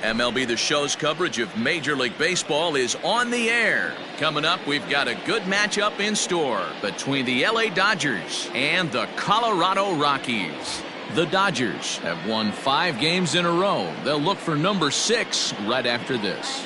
MLB The Show's coverage of Major League Baseball is on the air. Coming up, we've got a good matchup in store between the LA Dodgers and the Colorado Rockies. The Dodgers have won 5 games in a row. They'll look for number 6 right after this.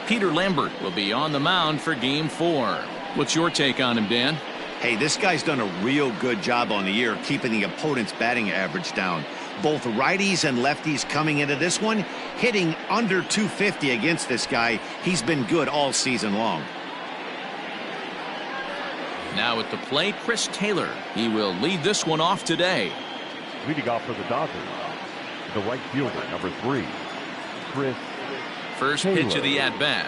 Peter Lambert will be on the mound for Game 4. What's your take on him, Dan? Hey, this guy's done a real good job on the year keeping the opponent's batting average down. Both righties and lefties coming into this one, hitting under 250 against this guy. He's been good all season long. Now at the plate, Chris Taylor. He will lead this one off today. Leading off for the Dodgers, the right fielder, number 3, Chris First Taylor. pitch of the at-bat.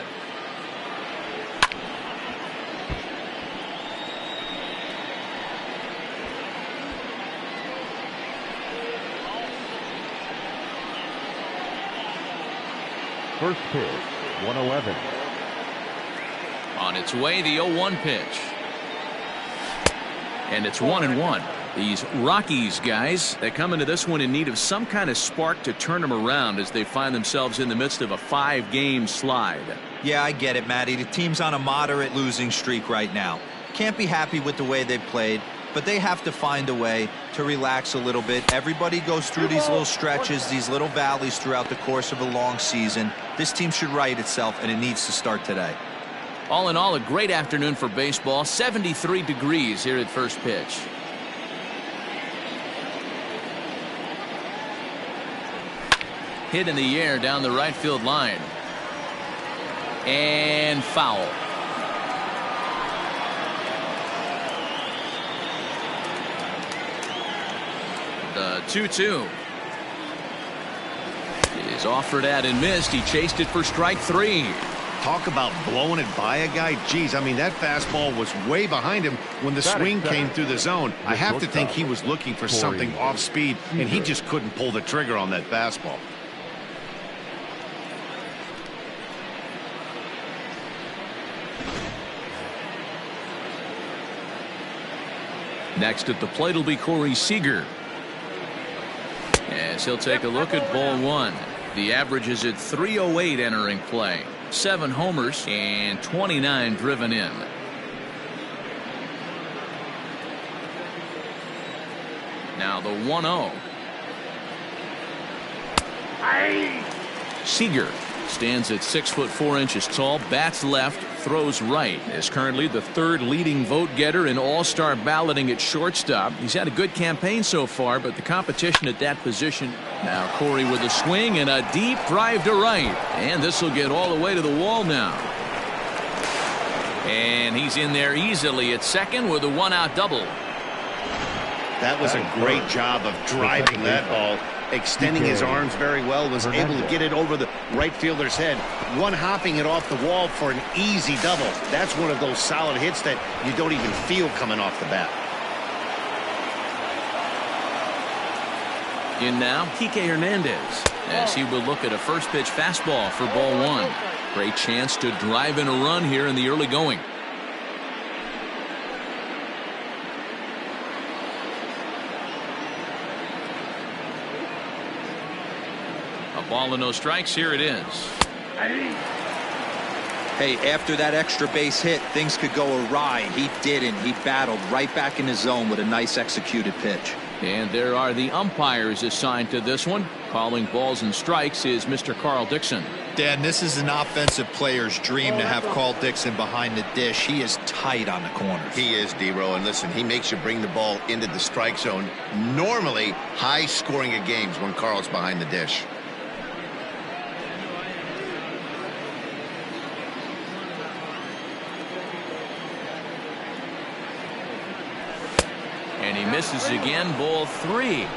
First pitch, 111. On its way, the 0-1 pitch. And it's 1-1. These Rockies guys, they come into this one in need of some kind of spark to turn them around as they find themselves in the midst of a 5-game slide. Yeah, I get it, Matty. The team's on a moderate losing streak right now. Can't be happy with the way they played, but they have to find a way to relax a little bit. Everybody goes through these little stretches, these little valleys throughout the course of a long season. This team should right itself, and it needs to start today. All in all, a great afternoon for baseball. 73 degrees here at first pitch. Hit in the air down the right field line. And foul. The 2-2 is offered at and missed. He chased it for strike 3. Talk about blowing it by a guy. Geez, I mean, that fastball was way behind him when the swing came through the zone. I have to think he was looking for something off speed, and he just couldn't pull the trigger on that fastball. Next at the plate will be Corey Seager. As he'll take a look at ball 1. The average is at .308 entering play. 7 homers and 29 driven in. Now the 1-0. Seager stands at 6'4" tall, bats left, throws right. Is currently the 3rd leading vote getter in all-star balloting at shortstop. He's had a good campaign so far, but the competition at that position. Now Corey with a swing and a deep drive to right, and this will get all the way to the wall now. And he's in there easily at second with a 1-out double. That was a great job of driving that ball, extending his arms very well, was able to get it over the right fielder's head, one-hopping it off the wall for an easy double. That's one of those solid hits that you don't even feel coming off the bat. In now, Kike Hernandez, as he will look at a first pitch fastball for ball 1. Great chance to drive in a run here in the early going. A ball and no strikes. Here it is. Hey, after that extra base hit, things could go awry. He didn't. He battled right back in his zone with a nice executed pitch. And there are the umpires assigned to this one. Calling balls and strikes is Mr. Carl Dixon. Dan, this is an offensive player's dream to have Carl Dixon behind the dish. He is tight on the corners. He is, D-Row, and listen, he makes you bring the ball into the strike zone. Normally, high scoring of games when Carl's behind the dish. And he misses again, ball 3.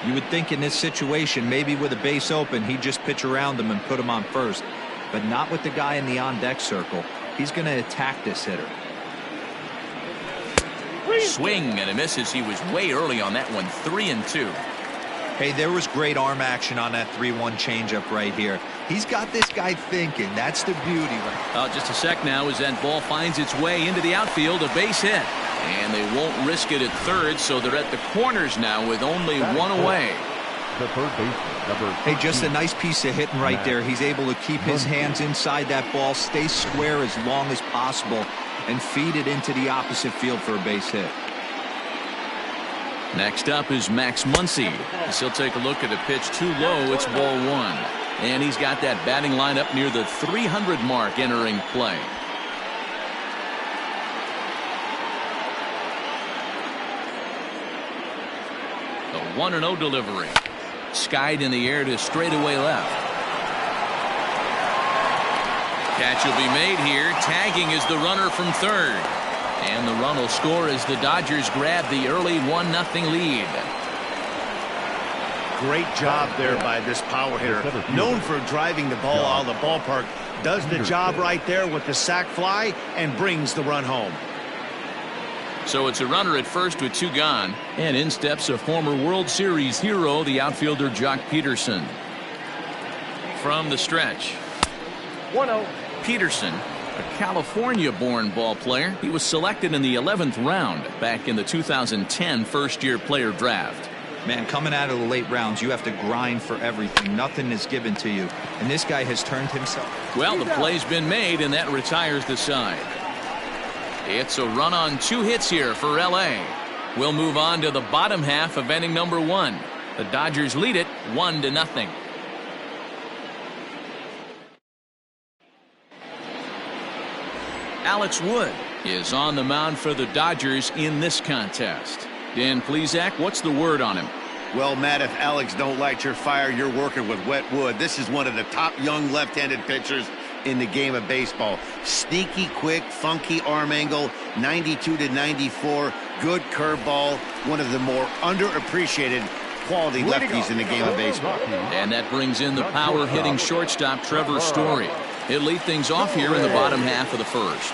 You would think in this situation, maybe with a base open, he'd just pitch around him and put him on first. But not with the guy in the on-deck circle. He's going to attack this hitter. Swing and a misses. He was way early on that one. 3-2. Hey, there was great arm action on that 3-1 changeup right here. He's got this guy thinking. That's the beauty. Just a sec now as that ball finds its way into the outfield. A base hit. And they won't risk it at third, so they're at the corners now with only one away. The third baseman, number 13. Hey, just a nice piece of hitting right there. He's able to keep his hands inside that ball, stay square as long as possible, and feed it into the opposite field for a base hit. Next up is Max Muncy. As he'll take a look at a pitch too low. It's ball one. And he's got that batting lineup near the 300 mark entering play. The 1-0 delivery. Skied in the air to straightaway left. Catch will be made here. Tagging is the runner from third. And the run will score as the Dodgers grab the early 1-0 lead. Great job there by this power hitter. Known for driving the ball out of the ballpark. Does the job right there with the sac fly and brings the run home. So it's a runner at first with two gone. And in steps a former World Series hero, the outfielder Jock Peterson. From the stretch. 1-0. Peterson, a California-born ball player. He was selected in the 11th round back in the 2010 first-year player draft. Man, coming out of the late rounds, you have to grind for everything. Nothing is given to you. And this guy has turned himself. Well, the play's been made, and that retires the side. It's a run on 2 hits here for L.A. We'll move on to the bottom half of inning number 1. The Dodgers lead it 1-0. Alex Wood is on the mound for the Dodgers in this contest. Dan Plesac, what's the word on him? Well, Matt, if Alex don't light your fire, you're working with wet wood. This is one of the top young left-handed pitchers in the game of baseball. Sneaky, quick, funky arm angle, 92 to 94, good curveball. One of the more underappreciated quality lefties in the game of baseball. And that brings in the power-hitting shortstop Trevor Story. He'll lead things off here in the bottom half of the first.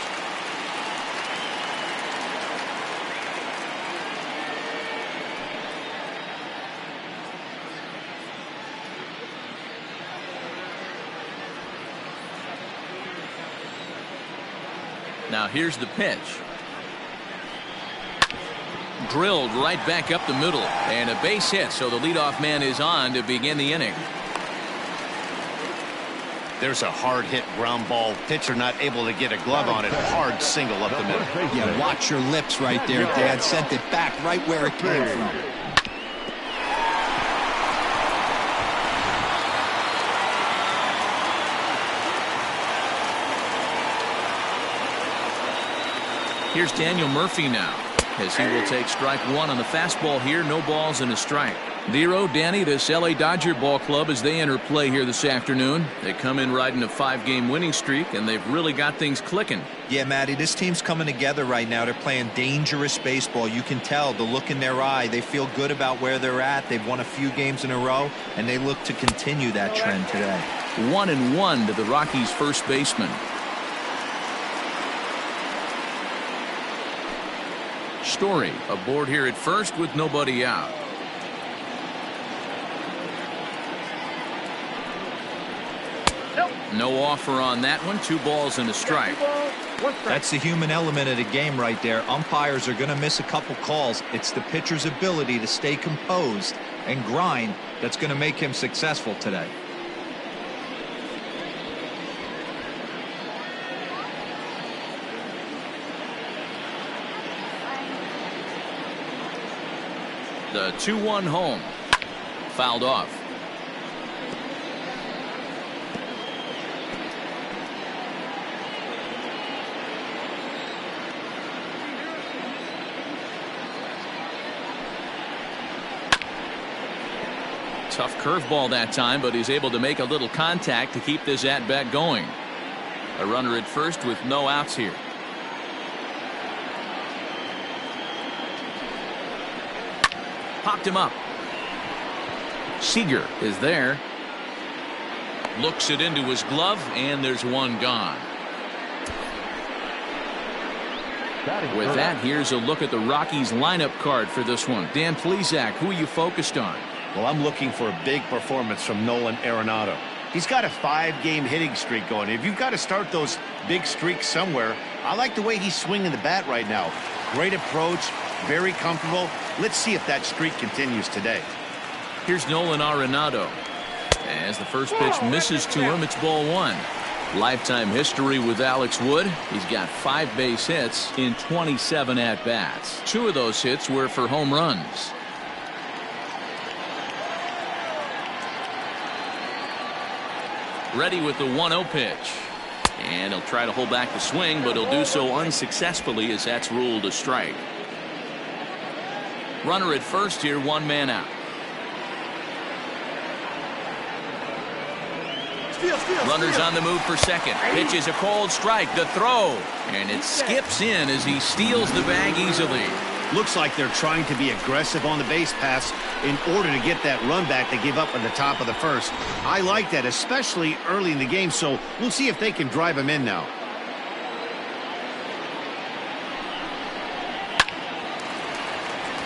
Now here's the pitch. Drilled right back up the middle, and a base hit, so the leadoff man is on to begin the inning. There's a hard hit ground ball. Pitcher not able to get a glove on it. Hard single up the middle. Yeah, watch your lips right there, Dad. Sent it back right where it came from. Here's Daniel Murphy now, as he will take strike one on the fastball here. No balls and a strike. Zero, Danny, this LA Dodger ball club as they enter play here this afternoon. They come in riding a 5-game winning streak, and they've really got things clicking. Yeah, Matty, this team's coming together right now. They're playing dangerous baseball. You can tell the look in their eye. They feel good about where they're at. They've won a few games in a row, and they look to continue that trend today. 1-1 to the Rockies' first baseman. Story aboard here at first with nobody out. No offer on that one. 2 balls and a strike. That's the human element of the game right there. Umpires are going to miss a couple calls. It's the pitcher's ability to stay composed and grind that's going to make him successful today. The 2-1 home. Fouled off. Tough curveball that time, but he's able to make a little contact to keep this at-bat going. A runner at first with no outs here. Popped him up. Seager is there. Looks it into his glove, and there's one gone. With that, here's a look at the Rockies lineup card for this one. Dan Plesac, who are you focused on? Well, I'm looking for a big performance from Nolan Arenado. He's got a 5-game hitting streak going. If you've got to start those big streaks somewhere, I like the way he's swinging the bat right now. Great approach, very comfortable. Let's see if that streak continues today. Here's Nolan Arenado. As the first pitch misses to him, it's ball one. Lifetime history with Alex Wood. He's got 5 base hits in 27 at-bats. 2 of those hits were for home runs. Ready with the 1-0 pitch. And he'll try to hold back the swing, but he'll do so unsuccessfully as that's ruled a strike. Runner at first here, 1 man out. Runners on the move for second. Pitch is a cold strike. The throw. And it skips in as he steals the bag easily. Looks like they're trying to be aggressive on the base pass in order to get that run back they gave up at the top of the first. I like that, especially early in the game, so we'll see if they can drive him in now.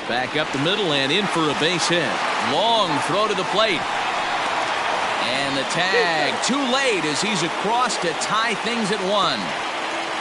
Back up the middle and in for a base hit. Long throw to the plate. And the tag too late as he's across to tie things at 1.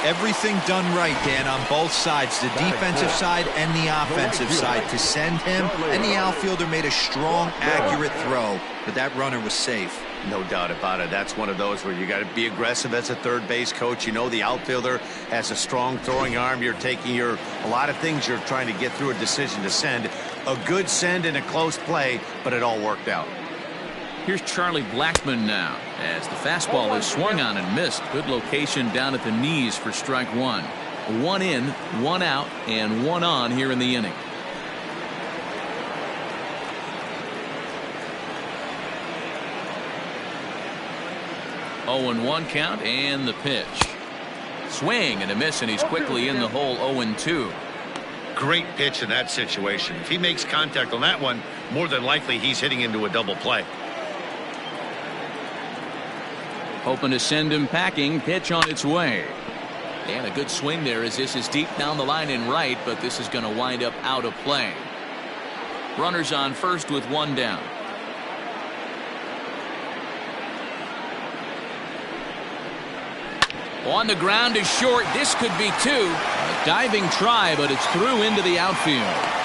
Everything done right, Dan, on both sides, the defensive side and the offensive side, to send him, and the outfielder made a strong, accurate throw, but that runner was safe. No doubt about it. That's one of those where you got to be aggressive as a third base coach. You know the outfielder has a strong throwing arm. You're taking a lot of things you're trying to get through a decision to send. A good send and a close play, but it all worked out. Here's Charlie Blackmon now as the fastball is swung on and missed. Good location down at the knees for strike 1. 1 in, 1 out, and 1 on here in the inning. Oh, and 1 count and the pitch. Swing and a miss, and he's quickly in the hole. 0-2. Great pitch in that situation. If he makes contact on that one, more than likely he's hitting into a double play. Hoping to send him packing. Pitch on its way. And a good swing there as this is deep down the line in right, but this is going to wind up out of play. Runners on first with 1 down. On the ground is short. This could be 2. A diving try, but it's through into the outfield.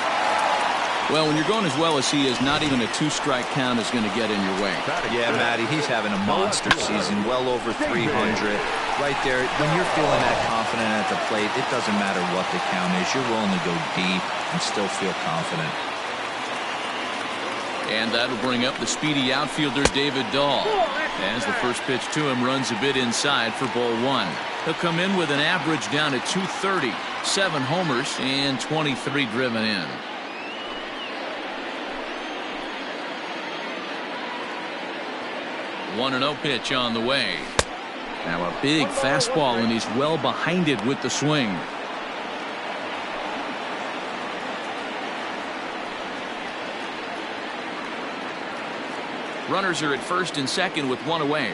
Well, when you're going as well as he is, not even a 2-strike count is going to get in your way. Yeah, Matty, he's having a monster season, well over 300. Right there, when you're feeling that confident at the plate, it doesn't matter what the count is. You're willing to go deep and still feel confident. And that'll bring up the speedy outfielder David Dahl. As the first pitch to him runs a bit inside for ball 1. He'll come in with an average down at 230. 7 homers and 23 driven in. One 1-0 pitch on the way. Now a big fastball, and he's well behind it with the swing. Runners are at first and second with 1 away.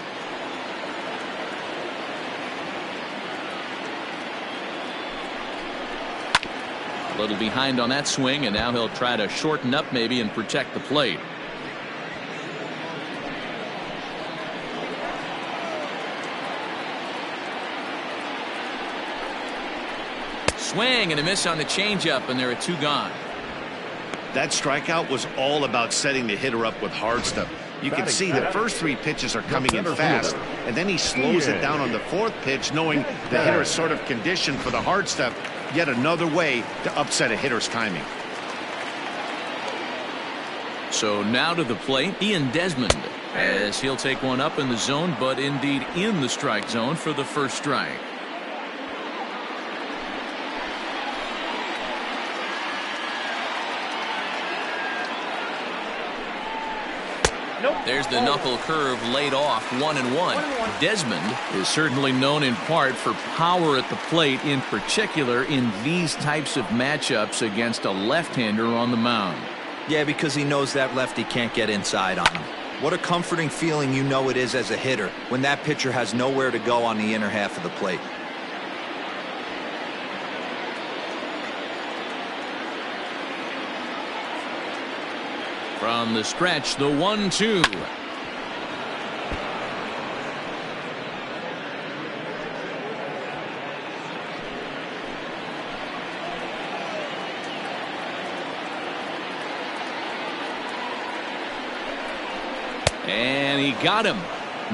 A little behind on that swing, and now he'll try to shorten up maybe and protect the plate. Swing and a miss on the changeup, and there are 2 gone. That strikeout was all about setting the hitter up with hard stuff. You can see the first 3 pitches are coming in fast, and then he slows it down on the 4th pitch, knowing the hitter is sort of conditioned for the hard stuff. Yet another way to upset a hitter's timing. So now to the plate, Ian Desmond, as he'll take one up in the zone, but indeed in the strike zone for the first strike. There's the knuckle curve laid off, 1-1. Desmond is certainly known in part for power at the plate, in particular in these types of matchups against a left-hander on the mound. Yeah, because he knows that lefty can't get inside on him. What a comforting feeling you know it is as a hitter when that pitcher has nowhere to go on the inner half of the plate. From the stretch, the 1-2. And he got him,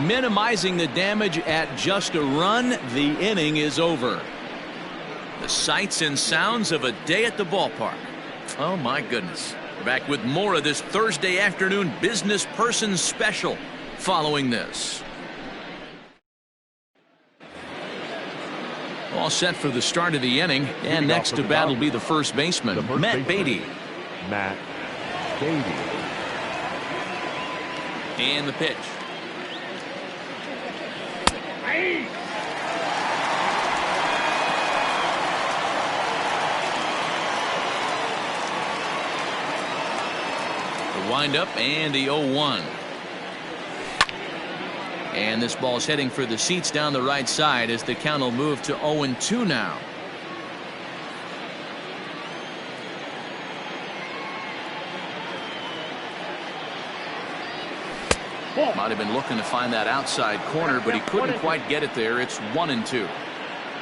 minimizing the damage at just a run. The inning is over. The sights and sounds of a day at the ballpark. Oh my goodness. Back with more of this Thursday afternoon business person special following this. All set for the start of the inning, and next to bat will be the first baseman, Matt Beatty. Matt Beatty. And the pitch. The windup and the 0-1. And this ball's heading for the seats down the right side as the count will move to 0-2 now. Might have been looking to find that outside corner, but he couldn't quite get it there. It's 1-2.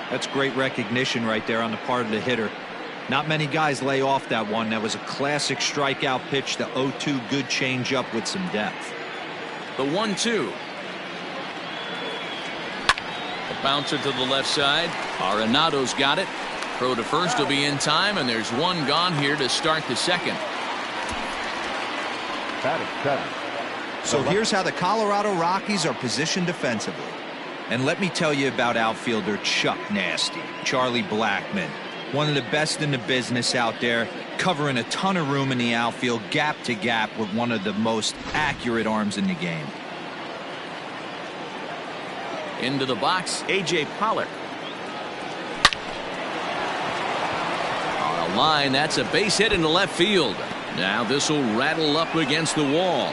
That's great recognition right there on the part of the hitter. Not many guys lay off that one. That was a classic strikeout pitch. The 0-2, good changeup with some depth. The 1-2. A bouncer to the left side. Arenado's got it. Throw to first will be in time, and there's one gone here to start the second. Batting seven. So here's how the Colorado Rockies are positioned defensively. And let me tell you about outfielder Chuck Nasty, Charlie Blackmon. One of the best in the business out there, covering a ton of room in the outfield, gap to gap, with one of the most accurate arms in the game. Into the box, A.J. Pollock. On a line, that's a base hit into left field. Now this will rattle up against the wall.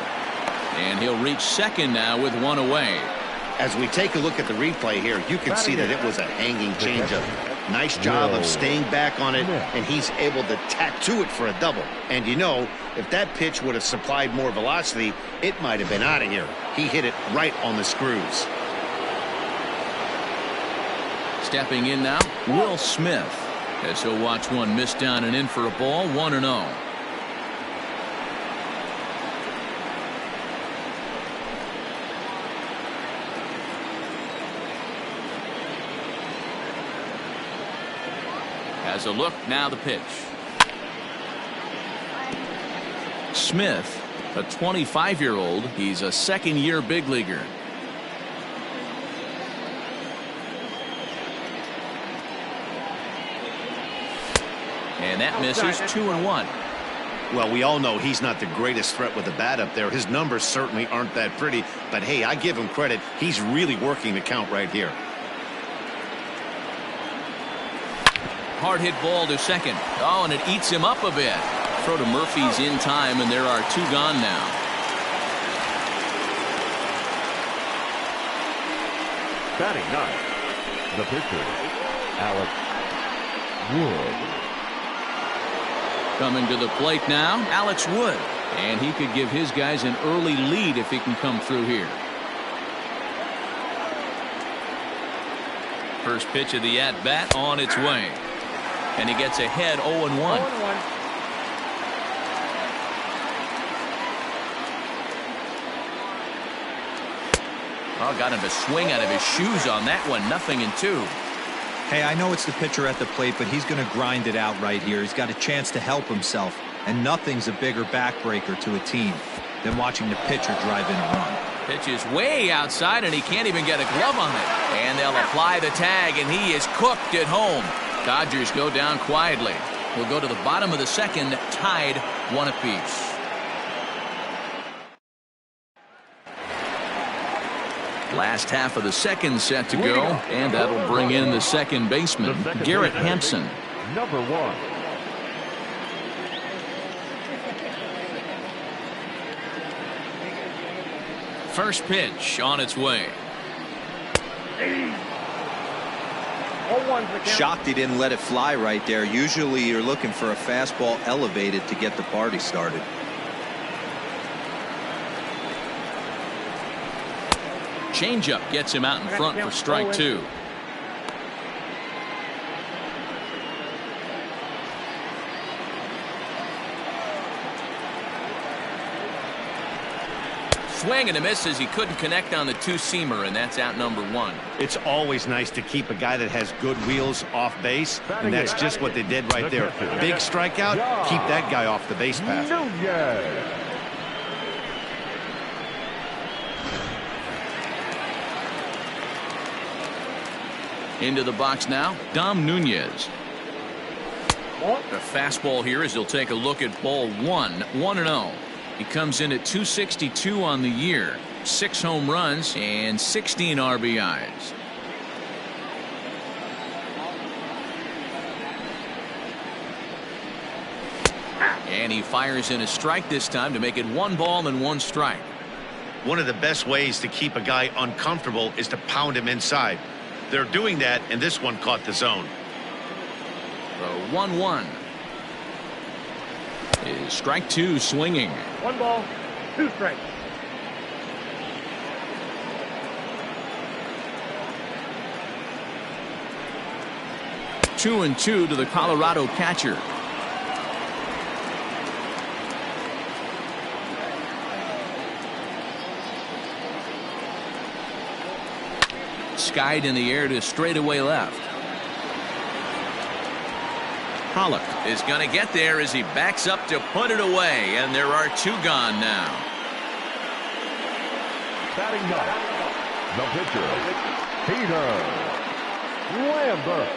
And he'll reach second now with one away. As we take a look at the replay here, you can see that it was a hanging changeup. Nice job of staying back on it, and he's able to tattoo it for a double. And you know, if that pitch would have supplied more velocity, it might have been out of here. He hit it right on the screws. Stepping in now, Will Smith, as he'll watch one miss down and in for a ball. 1-0. As a look, now the pitch. Smith, a 25-year-old. He's a second-year big leaguer. And that misses. 2-1. Well, we all know he's not the greatest threat with the bat up there. His numbers certainly aren't that pretty. But, hey, I give him credit. He's really working the count right here. Hard hit ball to second. Oh, and it eats him up a bit. Throw to Murphy's in time, and there are two gone now. Batting ninth, the pitcher, Alex Wood. Coming to the plate now, Alex Wood. And he could give his guys an early lead if he can come through here. First pitch of the at-bat on its way. And he gets ahead 0-1. Oh, got him to swing out of his shoes on that one. 0-2. Hey, I know it's the pitcher at the plate, but he's going to grind it out right here. He's got a chance to help himself. And nothing's a bigger backbreaker to a team than watching the pitcher drive in a run. Pitch is way outside, and he can't even get a glove on it. And they'll apply the tag, and he is cooked at home. Dodgers go down quietly. We'll go to the bottom of the second, tied 1 apiece. Last half of the second set to go, and that'll bring in the second baseman, Garrett Hampson. Number 1. First pitch on its way. Shocked he didn't let it fly right there. Usually you're looking for a fastball elevated to get the party started. Changeup gets him out in front for strike 2. Swing and a miss as he couldn't connect on the two-seamer, and that's out number 1. It's always nice to keep a guy that has good wheels off base, and that's just what they did right there. Big strikeout, keep that guy off the base path. Into the box now, Dom Nunez. The fastball here as he'll take a look at ball 1, 1-0. He comes in at 262 on the year, 6 home runs and 16 RBIs. And he fires in a strike this time to make it 1 ball and 1 strike. One of the best ways to keep a guy uncomfortable is to pound him inside. They're doing that, and this one caught the zone. The 1-1 is strike 2 swinging. 1 ball, 2 strikes. Two and 2 to the Colorado catcher. Skied in the air to straightaway left. Pollock is going to get there as he backs up to put it away, and there are 2 gone now. Batting ninth, the pitcher, Peter Lambert.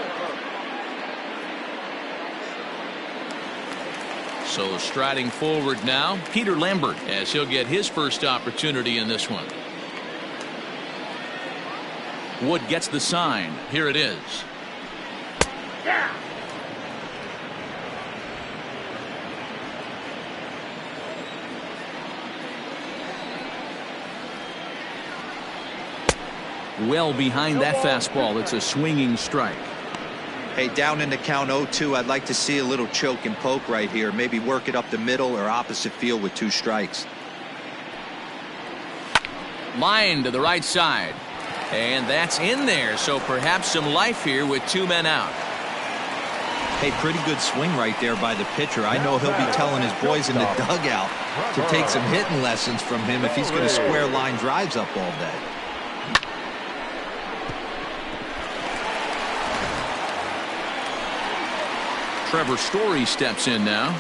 So striding forward now, Peter Lambert, as he'll get his first opportunity in this one. Wood gets the sign. Here it is. Yeah. Well behind that fastball. It's a swinging strike. Hey, down in the count 0-2, I'd like to see a little choke and poke right here. Maybe work it up the middle or opposite field with 2 strikes. Line to the right side. And that's in there, so perhaps some life here with 2 men out. Hey, pretty good swing right there by the pitcher. I know he'll be telling his boys in the dugout to take some hitting lessons from him if he's going to square line drives up all day. Trevor Story steps in now.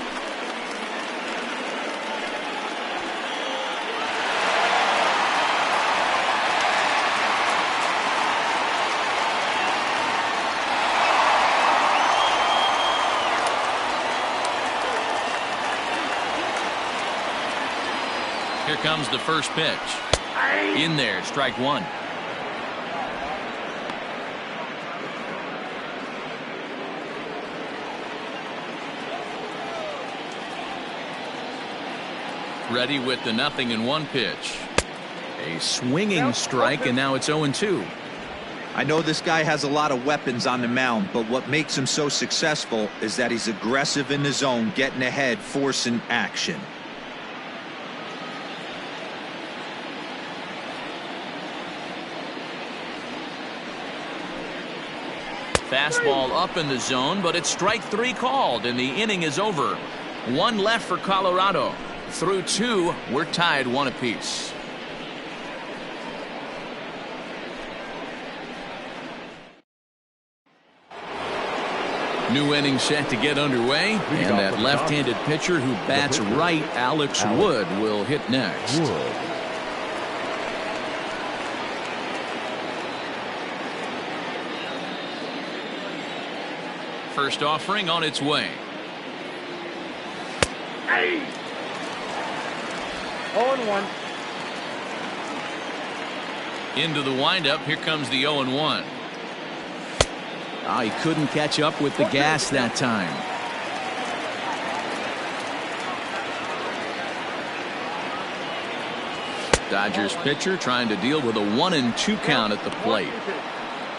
Here comes the first pitch. In there, strike 1. Ready with the 0-1 pitch. A swinging strike, and now it's 0-2. I know this guy has a lot of weapons on the mound, but what makes him so successful is that he's aggressive in the zone, getting ahead, forcing action. Fastball up in the zone, but it's strike 3 called, and the inning is over. 1 left for Colorado. Through 2, we're tied 1 apiece. New inning set to get underway, and that left-handed pitcher who bats right, Alex Wood, will hit next. First offering on its way. Hey. 0-1. Into the windup. Here comes the 0-1. He couldn't catch up with the gas that time. Dodgers pitcher trying to deal with a 1-2 count at the plate.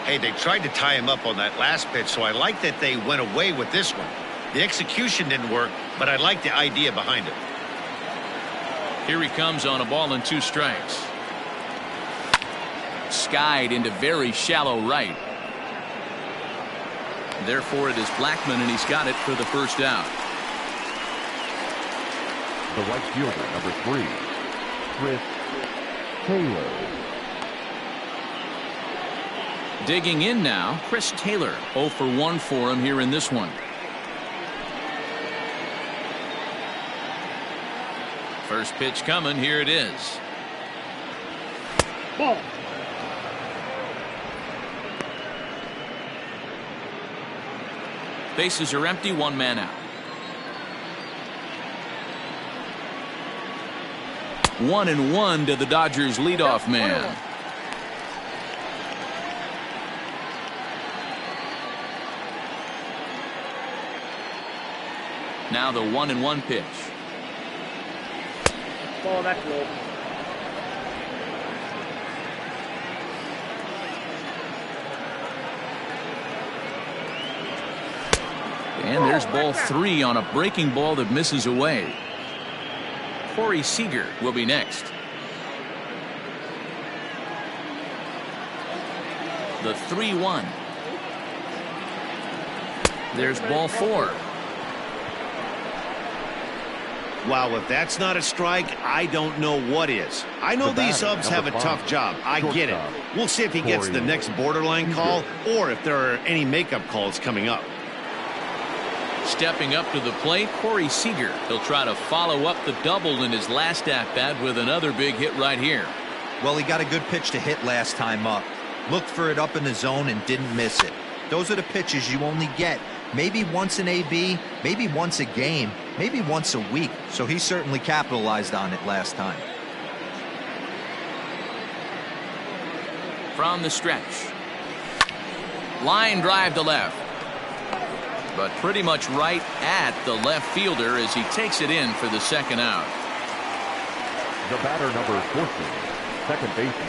Hey, they tried to tie him up on that last pitch, so I like that they went away with this one. The execution didn't work, but I like the idea behind it. Here he comes on a ball and 2 strikes. Skied into very shallow right. Therefore, it is Blackman, and he's got it for the first out. The right fielder, number 3, Chris Taylor. Digging in now, Chris Taylor. 0 for 1 for him here in this one. First pitch coming. Here it is. Ball. Bases are empty. 1 man out. 1-1 to the Dodgers leadoff man. Now the 1-1 pitch. Ball, that's low. And there's ball 3 on a breaking ball that misses away. Corey Seager will be next. The 3-1. There's ball 4. Wow, if that's not a strike, I don't know what is. I know these subs have a tough job. I get it. We'll see if he gets the next borderline call or if there are any makeup calls coming up. Stepping up to the plate, Corey Seager. He'll try to follow up the double in his last at-bat with another big hit right here. Well, he got a good pitch to hit last time up. Looked for it up in the zone and didn't miss it. Those are the pitches you only get maybe once in AB, maybe once a game, maybe once a week. So he certainly capitalized on it last time. From the stretch. Line drive to left. But pretty much right at the left fielder as he takes it in for the second out. The batter, number 14, second baseman,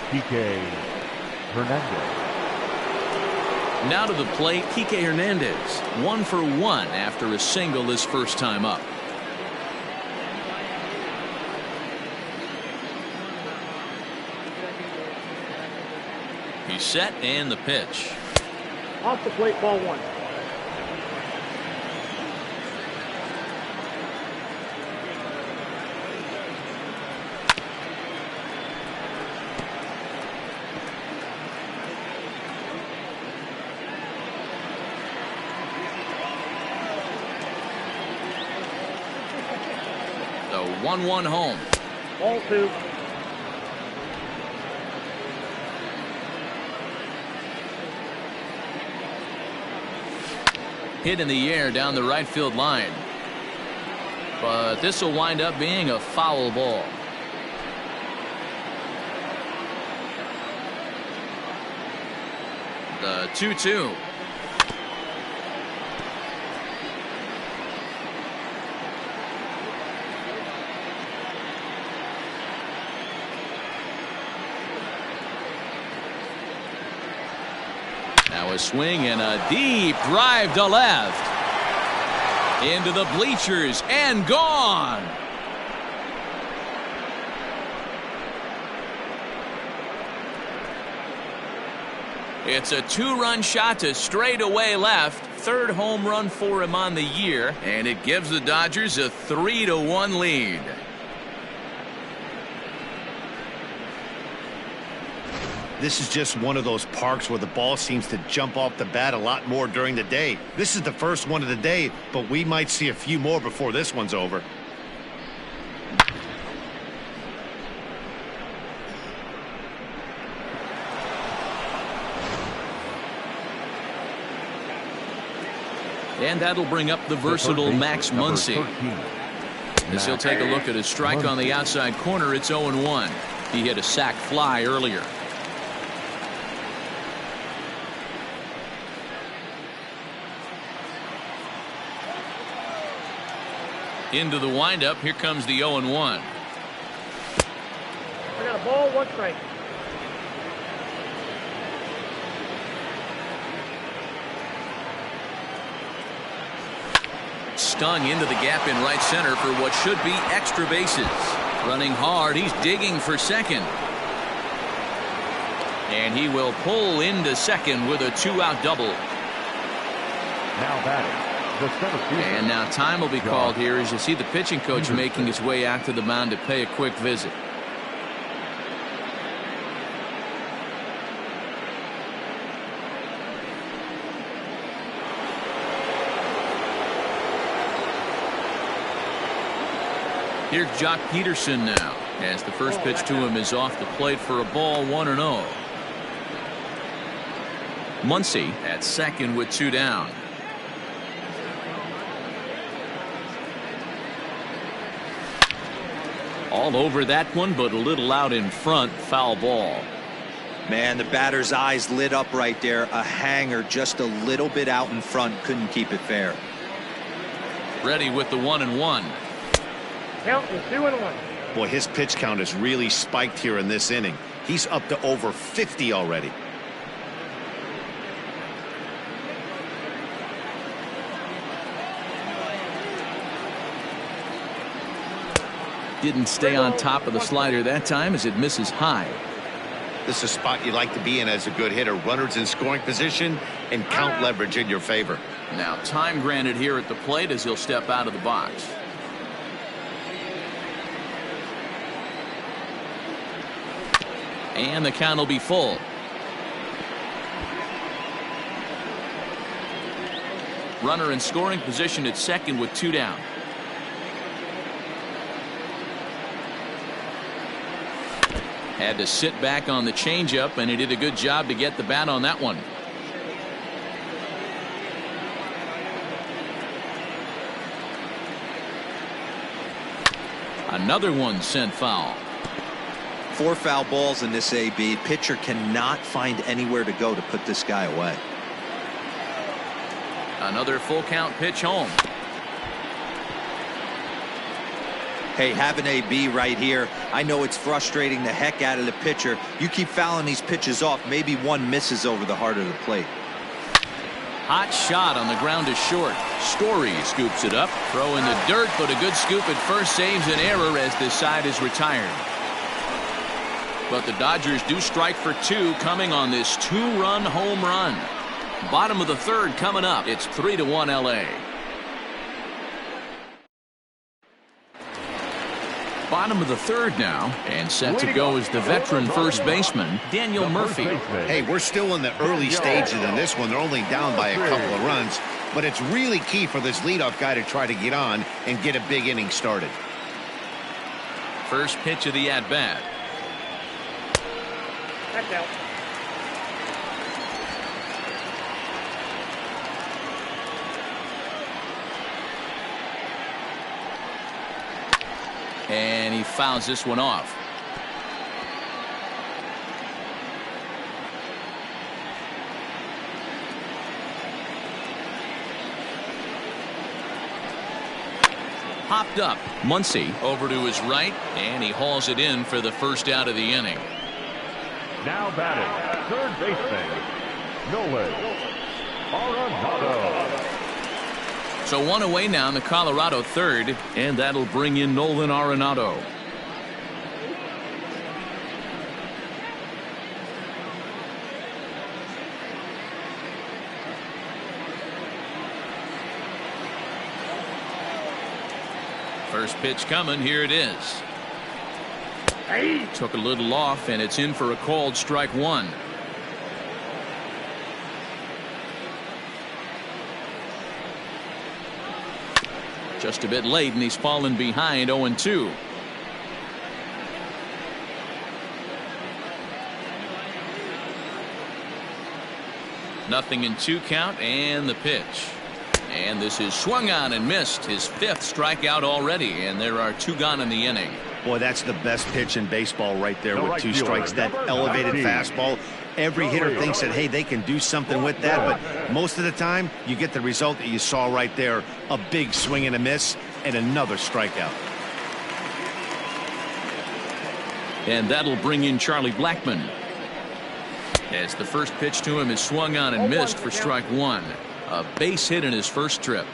Kike Hernandez. Now to the plate, Kike Hernandez. 1 for 1 after a single his first time up. He's set and the pitch. Off the plate, ball 1. The 1-1 home. Ball 2. Hit in the air down the right field line. But this will wind up being a foul ball. The 2-2. Now a swing and a deep drive to left. Into the bleachers and gone. It's a 2-run shot to straightaway left. Third home run for him on the year, and it gives the Dodgers a 3-1 lead. This is just one of those parks where the ball seems to jump off the bat a lot more during the day. This is the first one of the day, but we might see a few more before this one's over. And that'll bring up the versatile Max Muncy. As he'll take a look at a strike on the outside corner, it's 0-1. He hit a sac fly earlier. Into the windup, here comes the 0-1. I got a ball, 1 strike. Stung into the gap in right center for what should be extra bases. Running hard, he's digging for second. And he will pull into second with a 2-out double. Now batting, the center fielder. And now time will be called here as you see the pitching coach making his way out to the mound to pay a quick visit. Here's Jock Peterson now, as the first pitch to him is off the plate for a ball, 1-0. Muncy at second with 2 down. All over that one, but a little out in front. Foul ball. Man, the batter's eyes lit up right there. A hanger just a little bit out in front. Couldn't keep it fair. Ready with the 1-1. Count is 2-1. Boy, his pitch count has really spiked here in this inning. He's up to over 50 already. Didn't stay on top of the slider that time as it misses high. This is a spot you like to be in as a good hitter. Runners in scoring position and count leverage in your favor. Now time granted here at the plate as he'll step out of the box. And the count will be full. Runner in scoring position at second with 2 down. Had to sit back on the changeup, and he did a good job to get the bat on that one. Another one sent foul. 4 foul balls in this AB. Pitcher cannot find anywhere to go to put this guy away. Another full count pitch home. Hey, have an AB right here. I know it's frustrating the heck out of the pitcher. You keep fouling these pitches off, maybe one misses over the heart of the plate. Hot shot on the ground is short. Story scoops it up. Throw in the dirt, but a good scoop at first saves an error as this side is retired. But the Dodgers do strike for 2 coming on this 2-run home run. Bottom of the 3rd coming up. It's 3-1 LA. Bottom of the 3rd now, and set to go is the veteran first baseman Daniel Murphy. Hey, we're still in the early stages in this one. They're only down by a couple of runs, but it's really key for this leadoff guy to try to get on and get a big inning started. First pitch of the at-bat. That's out. And he fouls this one off. Hopped up. Muncy over to his right, and he hauls it in for the first out of the inning. Now batting, third baseman, Nolan Arenado. So 1 away now in the Colorado 3rd, and that'll bring in Nolan Arenado. First pitch coming. Here it is. Hey. Took a little off, and it's in for a called strike 1. Just a bit late, and he's fallen behind 0-2. Nothing in 2 count, and the pitch. And this is swung on and missed. His 5th strikeout already, and there are 2 gone in the inning. Boy, that's the best pitch in baseball right there with 2 strikes. That elevated fastball. Every hitter thinks that, hey, they can do something with that, but most of the time you get the result that you saw right there. A big swing and a miss, and another strikeout. And that'll bring in Charlie Blackmon, as the first pitch to him is swung on and missed for strike 1. A base hit in his first trip.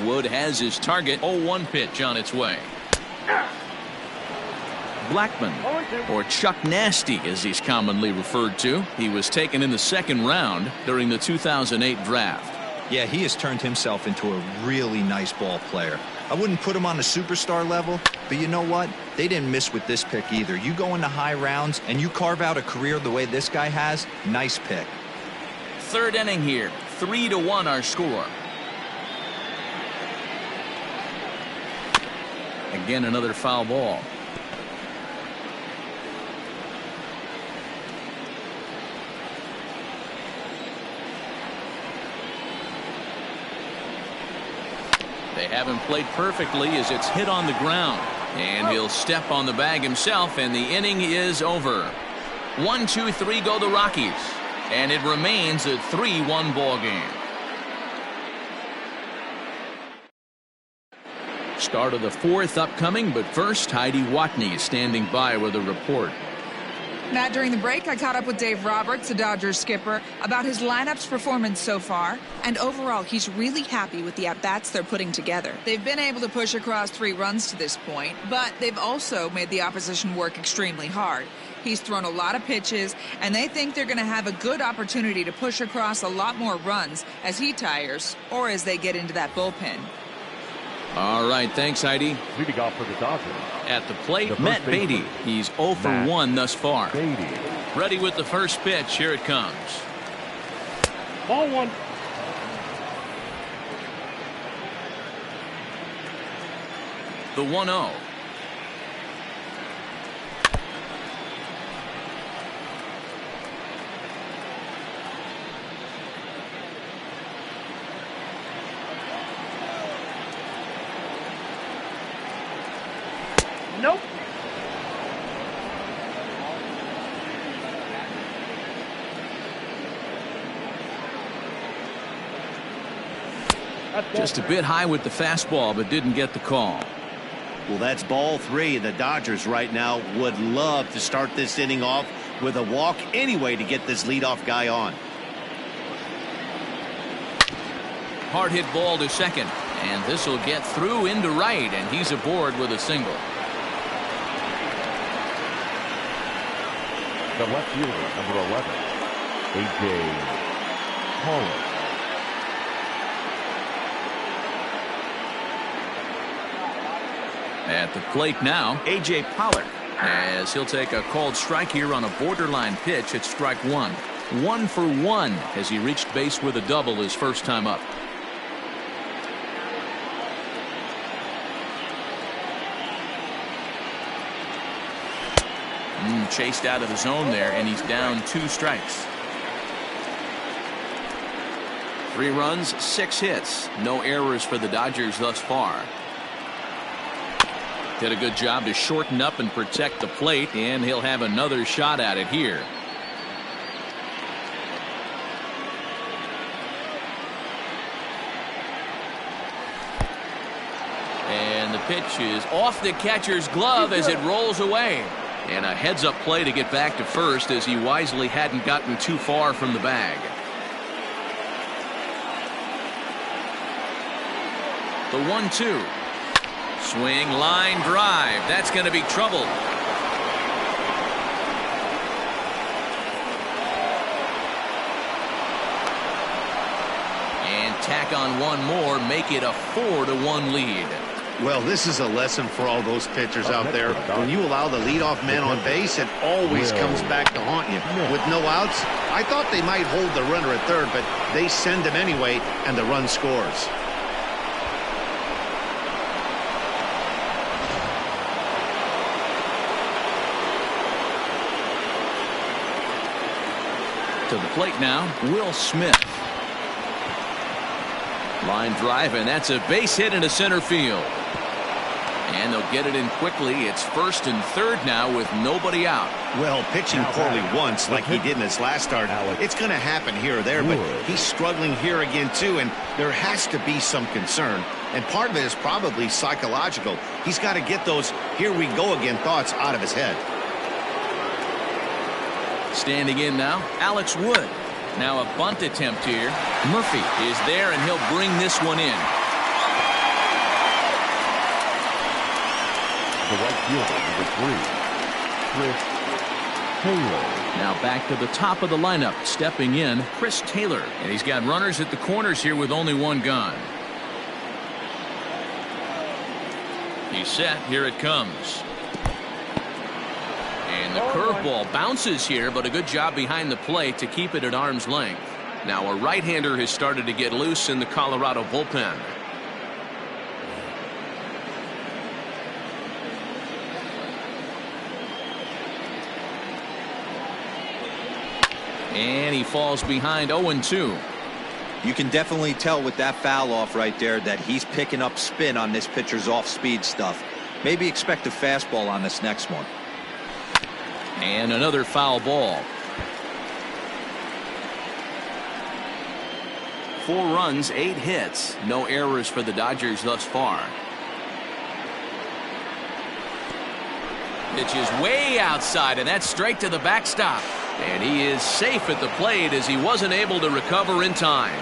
Wood has his target. 0-1 pitch on its way. Blackmon, or Chuck Nasty as he's commonly referred to. He was taken in the 2nd round during the 2008 draft. Yeah, he has turned himself into a really nice ball player. I wouldn't put him on a superstar level, but you know what? They didn't miss with this pick either. You go into high rounds and you carve out a career the way this guy has, nice pick. Third inning here. 3-1 our score. Again, another foul ball. They haven't played perfectly as it's hit on the ground. And he'll step on the bag himself, and the inning is over. 1-2-3 go the Rockies. And it remains a 3-1 ball game. Start of the fourth upcoming, but first, Heidi Watney is standing by with a report. Matt, during the break, I caught up with Dave Roberts, the Dodgers skipper, about his lineup's performance so far. And overall, he's really happy with the at-bats they're putting together. They've been able to push across 3 runs to this point, but they've also made the opposition work extremely hard. He's thrown a lot of pitches, and they think they're going to have a good opportunity to push across a lot more runs as he tires or as they get into that bullpen. All right, thanks, Heidi. Leading off for the Dodgers. At the plate, Matt Beatty. He's 0 for 1 thus far. Beatty. Ready with the first pitch. Here it comes. Ball 1. The 1-0. Nope. Just a bit high with the fastball, but didn't get the call. Well, that's ball 3. The Dodgers right now would love to start this inning off with a walk anyway to get this leadoff guy on. Hard hit ball to second, and this will get through into right, and he's aboard with a single. The left fielder, number 11, A.J. Pollard. At the plate now, A.J. Pollard, as he'll take a called strike here on a borderline pitch at strike 1. 1 for 1 as he reached base with a double his first time up. Chased out of the zone there, and he's down 2 strikes. 3 runs, 6 hits. No errors for the Dodgers thus far. Did a good job to shorten up and protect the plate, and he'll have another shot at it here. And the pitch is off the catcher's glove as it rolls away. And a heads-up play to get back to first as he wisely hadn't gotten too far from the bag. The 1-2. Swing, line drive. That's going to be trouble. And tack on one more, make it a 4-1 lead. Well, this is a lesson for all those pitchers out there. When you allow the leadoff man on base, it always comes back to haunt you. With no outs, I thought they might hold the runner at third, but they send him anyway, and the run scores. To the plate now, Will Smith. Line drive, and that's a base hit into center field. And they'll get it in quickly. It's first and third now with nobody out. Well, pitching poorly once like he did in his last start, it's going to happen here or there, but he's struggling here again too, and there has to be some concern. And part of it is probably psychological. He's got to get those here we go again thoughts out of his head. Standing in now, Alex Wood. Now a bunt attempt here. Murphy is there, and he'll bring this one in. The right fielder, number 3, Chris Taylor. Now back to the top of the lineup. Stepping in, Chris Taylor. And he's got runners at the corners here with only one gone. He's set. Here it comes. And the curveball bounces here, but a good job behind the plate to keep it at arm's length. Now a right-hander has started to get loose in the Colorado bullpen. And he falls behind 0-2. You can definitely tell with that foul off right there that he's picking up spin on this pitcher's off-speed stuff. Maybe expect a fastball on this next one. And another foul ball. 4 runs, 8 hits. No errors for the Dodgers thus far. Pitch is way outside, and that's straight to the backstop. And he is safe at the plate as he wasn't able to recover in time.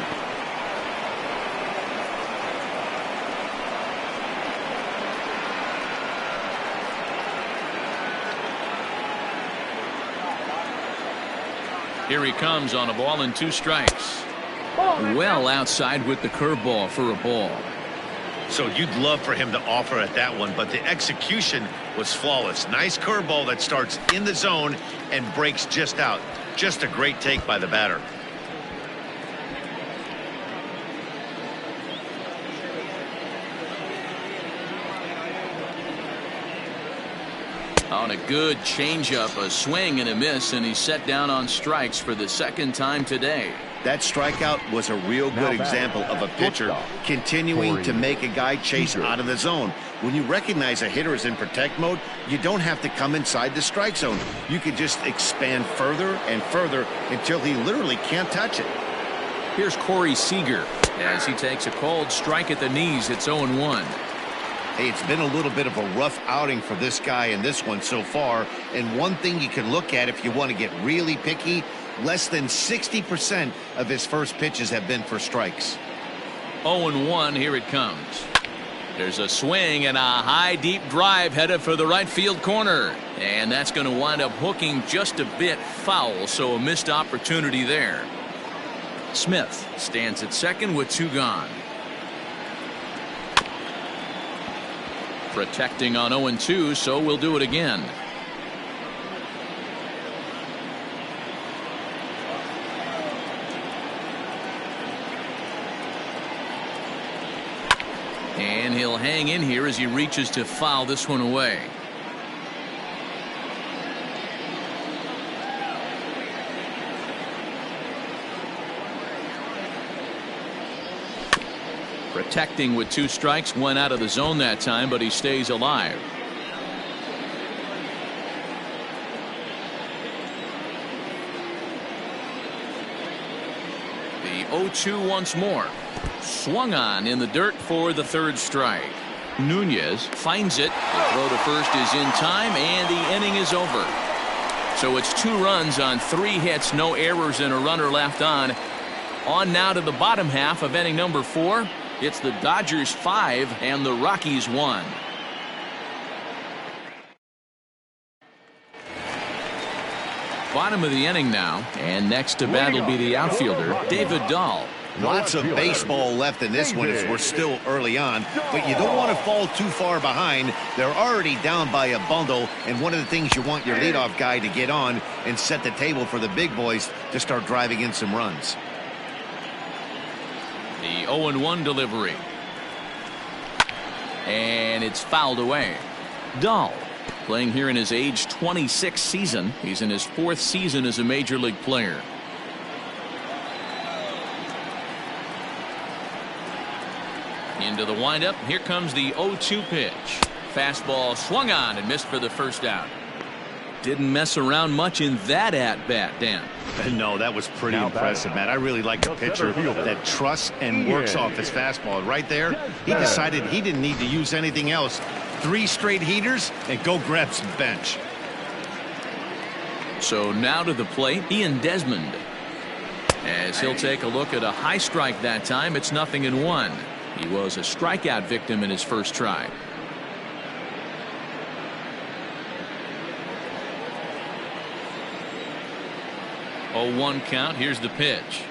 Here he comes on a ball and 2 strikes. Well outside with the curveball for a ball. So you'd love for him to offer at that one, but the execution was flawless. Nice curveball that starts in the zone and breaks just out. Just a great take by the batter. On a good changeup, a swing and a miss, and he's set down on strikes for the 2nd time today. That strikeout was a real good example of a pitcher continuing to make a guy chase out of the zone. When you recognize a hitter is in protect mode, you don't have to come inside the strike zone. You can just expand further and further until he literally can't touch it. Here's Corey Seager as he takes a cold strike at the knees. It's 0-1. Hey, it's been a little bit of a rough outing for this guy in this one so far. And one thing you can look at if you want to get really picky, less than 60% of his first pitches have been for strikes. 0-1. Here it comes. There's a swing and a high deep drive headed for the right field corner. And that's going to wind up hooking just a bit foul, so a missed opportunity there. Smith stands at second with 2 gone. Protecting on 0-2, so we'll do it again. And he'll hang in here as he reaches to foul this one away. Protecting with 2 strikes, 1 out of the zone that time, but he stays alive. The 0-2 once more. Swung on in the dirt for the 3rd strike. Nunez finds it. The throw to first is in time, and the inning is over. So it's 2 runs on 3 hits, no errors, and a runner left on. On now to the bottom half of inning number 4. It's the Dodgers 5 and the Rockies 1. Bottom of the inning now, and next to bat will be the outfielder, David Dahl. Lots of baseball left in this one as we're still early on, but you don't want to fall too far behind. They're already down by a bundle, and one of the things you want your leadoff guy to get on and set the table for the big boys to start driving in some runs. The 0-1 delivery. And it's fouled away. Dahl playing here in his age 26 season. He's in his 4th season as a major league player. Into the windup. Here comes the 0-2 pitch. Fastball swung on and missed for the first out. Didn't mess around much in that at-bat, Dan. No, that was pretty impressive, Matt. I really like a pitcher that trusts and works off his fastball. Right there, he decided he didn't need to use anything else. 3 straight heaters and go grab some bench. So now to the plate, Ian Desmond. As he'll take a look at a high strike that time, it's 0-1. He was a strikeout victim in his first try. 0-1 count. Here's the pitch.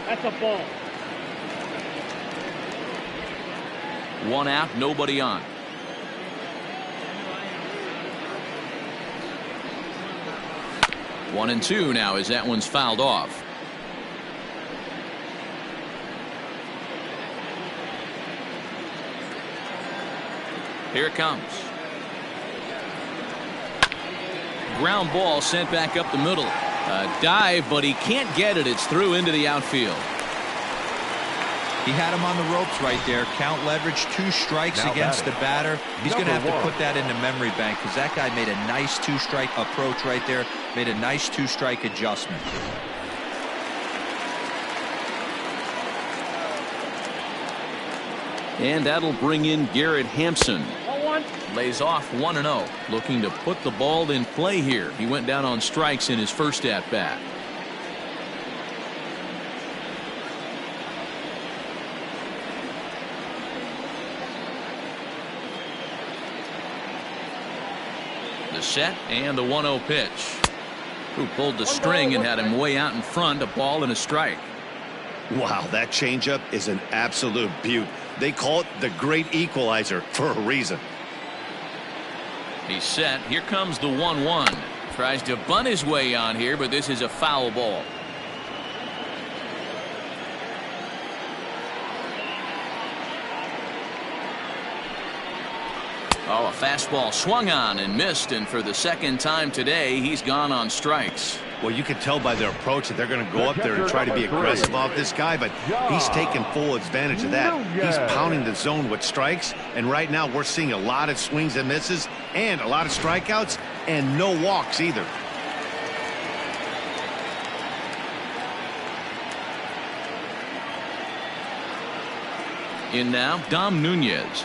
That's a ball. 1 out, nobody on. One and two now as that one's fouled off. Here it comes. Ground ball sent back up the middle. A dive, but he can't get it. It's through into the outfield. He had him on the ropes right there. Count leverage, 2 strikes Now against the batter. He's going to have to Number 1. put that in the memory bank because that guy made a nice 2-strike approach right there. Made a nice 2-strike adjustment. And that'll bring in Garrett Hampson. 1-1. Lays off 1-0. Looking to put the ball in play here. He went down on strikes in his first at bat. The set and the 1-0 pitch. Who pulled the string and had him way out in front. A ball and a strike. Wow, that changeup is an absolute beaut. They call it the great equalizer for a reason. He's set. Here comes the 1-1. Tries to bunt his way on here, but this is a foul ball. Oh, a fastball swung on and missed, and for the second time today, he's gone on strikes. Well, you can tell by their approach that they're going to go up there and try to be aggressive off this guy, but he's taking full advantage of that. He's pounding the zone with strikes, and right now we're seeing a lot of swings and misses and a lot of strikeouts and no walks either. In now, Dom Nunez.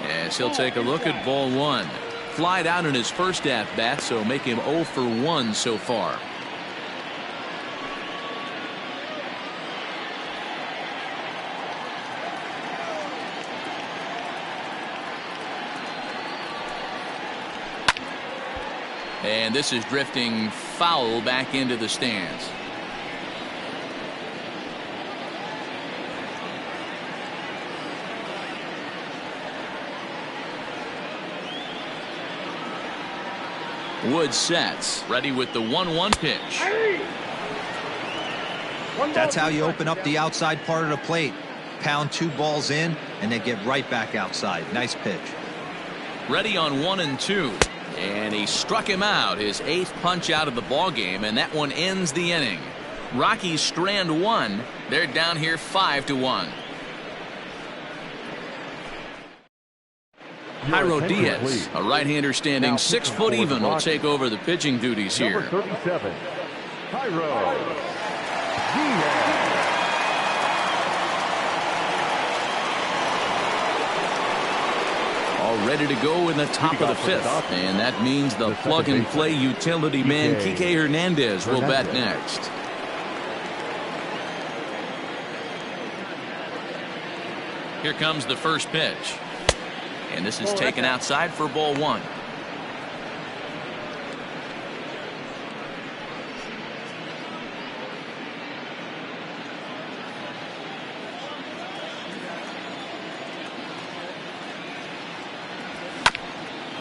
As he'll take a look at ball 1. Flied out in his first at bat, so make him 0 for 1 so far. And this is drifting foul back into the stands. Wood sets, ready with the 1-1 pitch. That's how you open up the outside part of the plate. Pound 2 balls in and then get right back outside. Nice pitch. Ready on 1 and 2. And he struck him out, his 8th punch out of the ball game, and that one ends the inning. Rockies strand 1. They're down here 5-1. Jairo Diaz, a right-hander standing 6 foot even, will take over the pitching duties here. Number 37, Jairo Diaz. All ready to go in the top of the 5th, and that means the plug-and-play utility man Kike Hernandez will bat next. Here comes the first pitch. And this is taken outside for ball 1.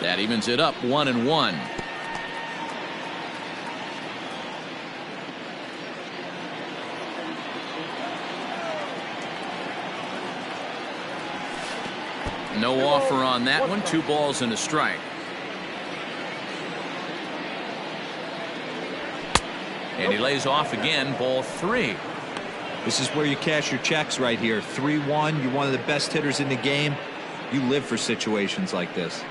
That evens it up 1-1. No offer on that one. 2 balls and a strike. And he lays off again. Ball 3. This is where you cash your checks right here. 3-1. You're one of the best hitters in the game. You live for situations like this.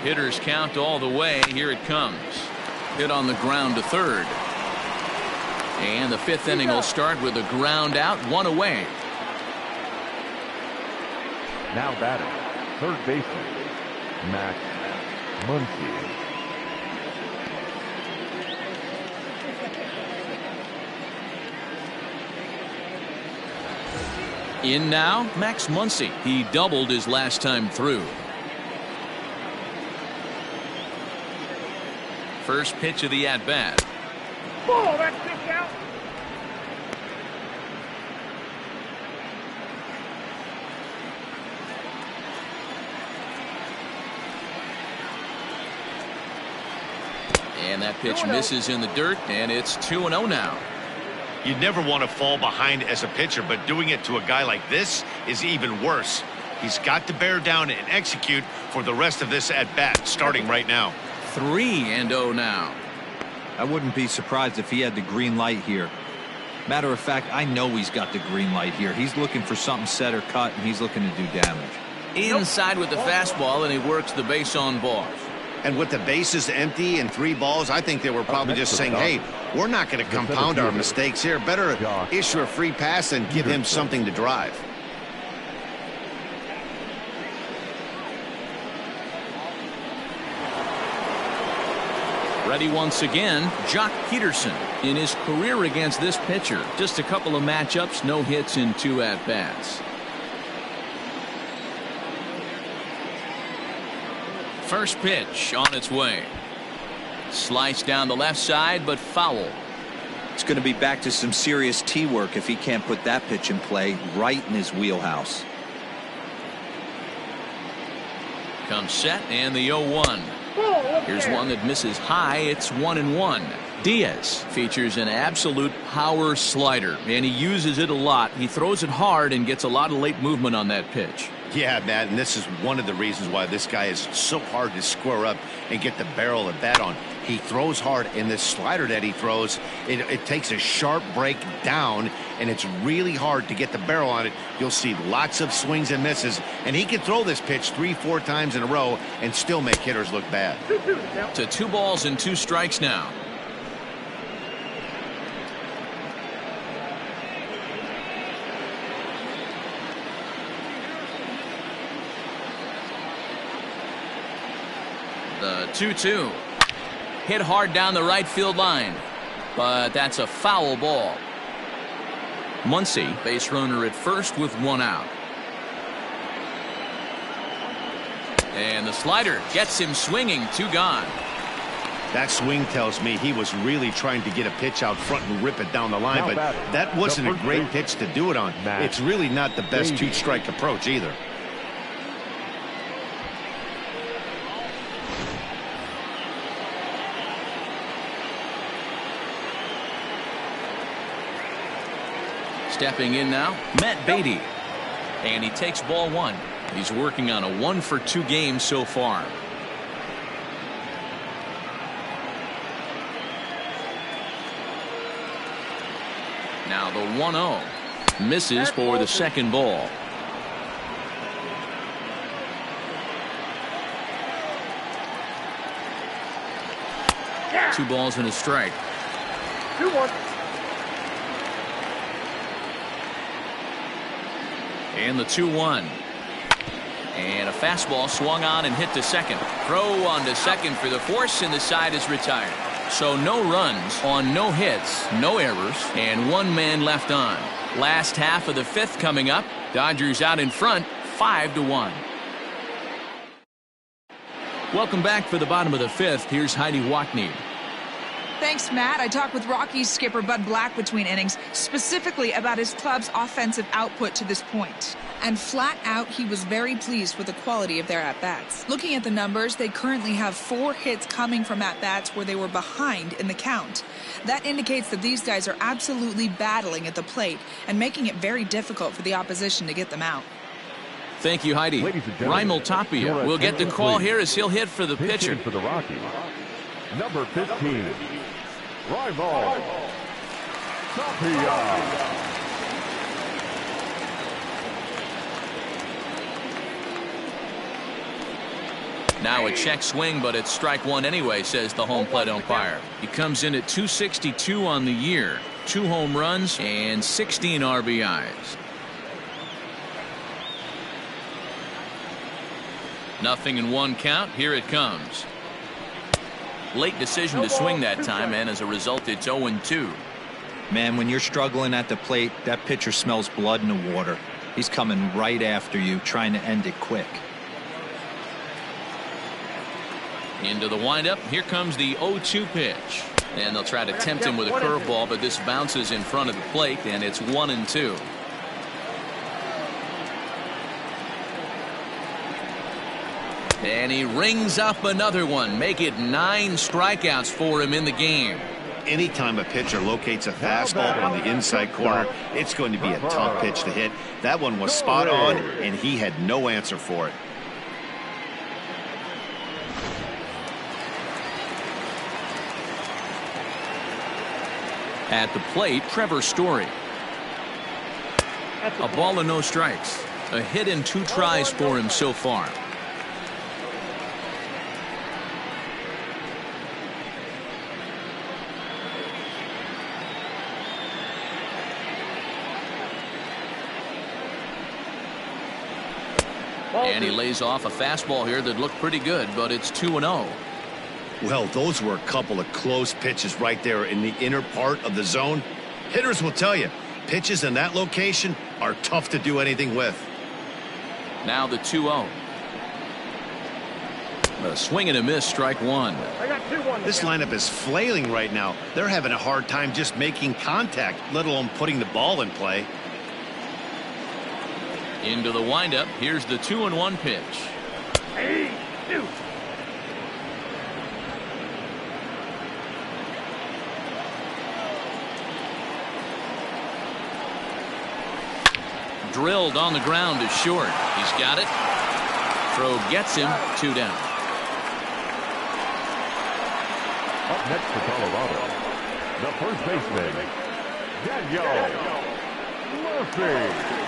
Hitters count all the way. Here it comes. Hit on the ground to third. And the 5th inning will start with a ground out, 1 away. Now batting, third baseman, Max Muncy. In now, Max Muncy. He doubled his last time through. First pitch of the at-bat. Ball, that's kicked out. And that pitch misses in the dirt, and it's 2-0 now. You never want to fall behind as a pitcher, but doing it to a guy like this is even worse. He's got to bear down and execute for the rest of this at-bat, starting right now. 3-0 now. I wouldn't be surprised if he had the green light here. Matter of fact, I know he's got the green light here. He's looking for something set or cut, and he's looking to do damage. Inside with the fastball, and he works the base on ball. And with the bases empty and 3 balls, I think they were probably just saying, hey, we're not going to compound our mistakes here. Better issue a free pass and give him something to drive. Ready once again, Jock Peterson. In his career against this pitcher, just a couple of matchups, no hits in 2 at-bats. First pitch on its way. Sliced down the left side, but foul. It's going to be back to some serious tee work if he can't put that pitch in play right in his wheelhouse. Comes set, and the 0-1. Here's one that misses high. It's 1-1. Diaz features an absolute power slider, and he uses it a lot. He throws it hard and gets a lot of late movement on that pitch. Yeah, Matt, and this is one of the reasons why this guy is so hard to square up and get the barrel of bat on. He throws hard, and this slider that he throws, it takes a sharp break down, and it's really hard to get the barrel on it. You'll see lots of swings and misses, and he can throw this pitch 3-4 times in a row and still make hitters look bad. To 2 balls and 2 strikes now. The 2-2. Hit hard down the right field line, but that's a foul ball. Muncy, base runner at first with 1 out. And the slider gets him swinging, 2 gone. That swing tells me he was really trying to get a pitch out front and rip it down the line, but that wasn't a great pitch to do it on. It's really not the best 2-strike approach either. Stepping in now, Matt Beatty. And he takes ball 1. He's working on a 1-for-2 game so far. Now the 1-0. Misses for the second ball. Two balls and a strike. 2-1. And the 2-1. And a fastball swung on and hit to second. Throw on to second for the force, and the side is retired. So no runs on no hits, no errors, and 1 man left on. Last half of the 5th coming up. Dodgers out in front, 5-1. Welcome back for the bottom of the 5th. Here's Heidi Watney. Thanks, Matt. I talked with Rockies skipper Bud Black between innings, specifically about his club's offensive output to this point. And flat out, he was very pleased with the quality of their at-bats. Looking at the numbers, they currently have 4 hits coming from at-bats where they were behind in the count. That indicates that these guys are absolutely battling at the plate and making it very difficult for the opposition to get them out. Thank you, Heidi. Raimel Tapia will get the call here as he'll hit for the pitcher. For the Rockies, number 15, Raimel Tapia. Now a check swing, but it's strike 1 anyway, says the home plate umpire. He comes in at 262 on the year, 2 home runs and 16 RBIs. Nothing in 1 count. Here it comes. Late decision to swing that time, and as a result, it's 0-2. Man, when you're struggling at the plate, that pitcher smells blood in the water. He's coming right after you, trying to end it quick. Into the windup. Here comes the 0-2 pitch. And they'll try to tempt him with a curveball, but this bounces in front of the plate, and it's 1-2. And he rings up another one. Make it 9 strikeouts for him in the game. Anytime a pitcher locates a fastball on the inside corner, it's going to be a tough pitch to hit. That one was spot on, and he had no answer for it. At the plate, Trevor Story. A ball and no strikes. A hit and 2 tries for him so far. And he lays off a fastball here that looked pretty good, but it's 2-0. Well, those were a couple of close pitches right there in the inner part of the zone. Hitters will tell you, pitches in that location are tough to do anything with. Now the 2-0. A swing and a miss, strike one. This lineup is flailing right now. They're having a hard time just making contact, let alone putting the ball in play. Into the windup. Here's the 2-1 pitch. Hey, dude. Drilled on the ground to short. He's got it. Throw gets him. 2 down. Up next for Colorado, the first baseman, Daniel Murphy.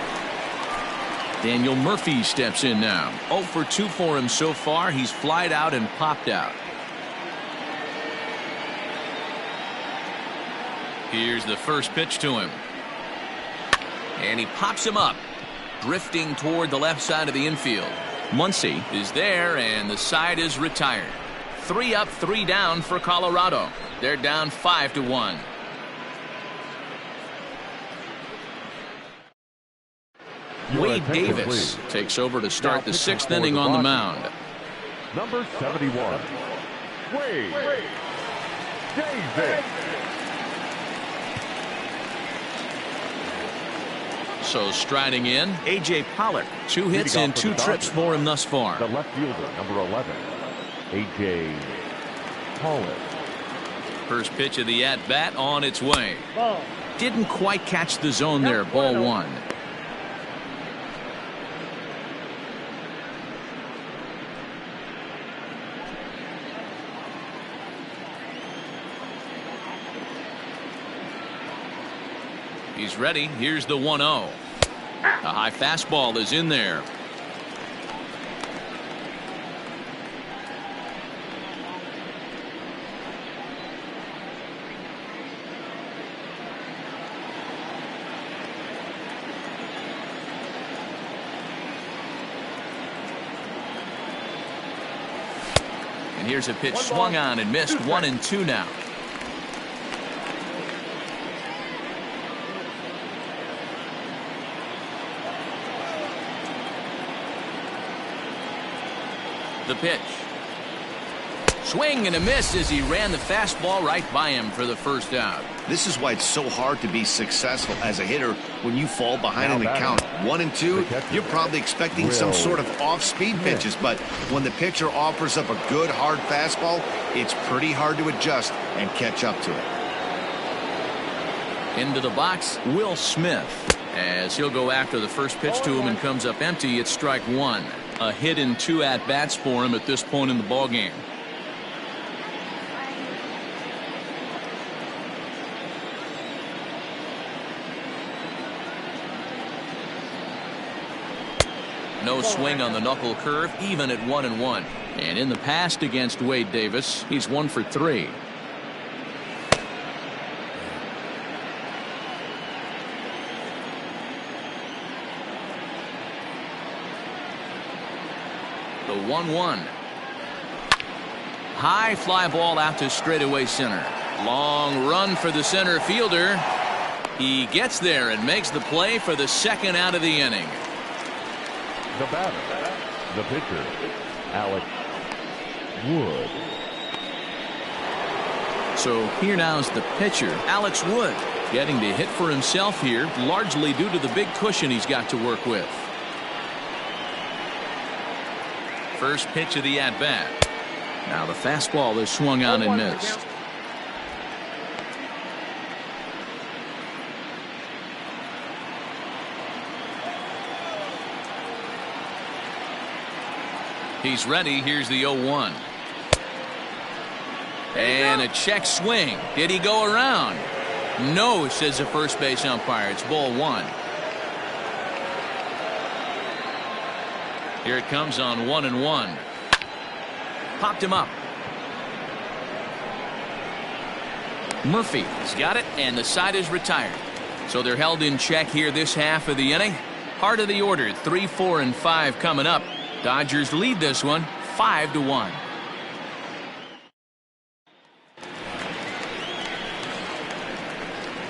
Daniel Murphy steps in now. 0 for 2 for him so far. He's flied out and popped out. Here's the first pitch to him. And he pops him up, drifting toward the left side of the infield. Muncy is there, and the side is retired. 3 up, 3 down for Colorado. They're down 5-1. Wade Davis takes over to start the 6th inning on the mound. Number 71, Wade Davis. So striding in, A.J. Pollock. 2 hits and 2 trips for him thus far. The left fielder, number 11, A.J. Pollock. First pitch of the at-bat on its way. Didn't quite catch the zone there. Ball 1. He's ready. Here's the 1-0. A high fastball is in there. And here's a pitch swung on and missed. 1-2 now. The pitch. Swing and a miss as he ran the fastball right by him for the first out. This is why it's so hard to be successful as a hitter when you fall behind in the count. 1-2, you're probably expecting some sort of off-speed pitches, but when the pitcher offers up a good hard fastball, it's pretty hard to adjust and catch up to it. Into the box, Will Smith, as he'll go after the first pitch to him and comes up empty. It's strike 1. A hit and 2 at-bats for him at this point in the ballgame. No swing on the knuckle curve, even at 1-1. And in the past against Wade Davis, he's 1 for 3. The 1-1. High fly ball out to straightaway center. Long run for the center fielder. He gets there and makes the play for the 2nd out of the inning. The batter, the pitcher, Alex Wood. So here now is the pitcher, Alex Wood, getting to hit for himself here, largely due to the big cushion he's got to work with. First pitch of the at-bat. Now the fastball is swung on and missed. He's ready. Here's the 0-1. And a check swing. Did he go around? No, says the first base umpire. It's ball 1. Here it comes on 1-1. Popped him up. Murphy has got it, and the side is retired. So they're held in check here this half of the inning. Heart of the order, 3, 4, and 5 coming up. Dodgers lead this one 5-1.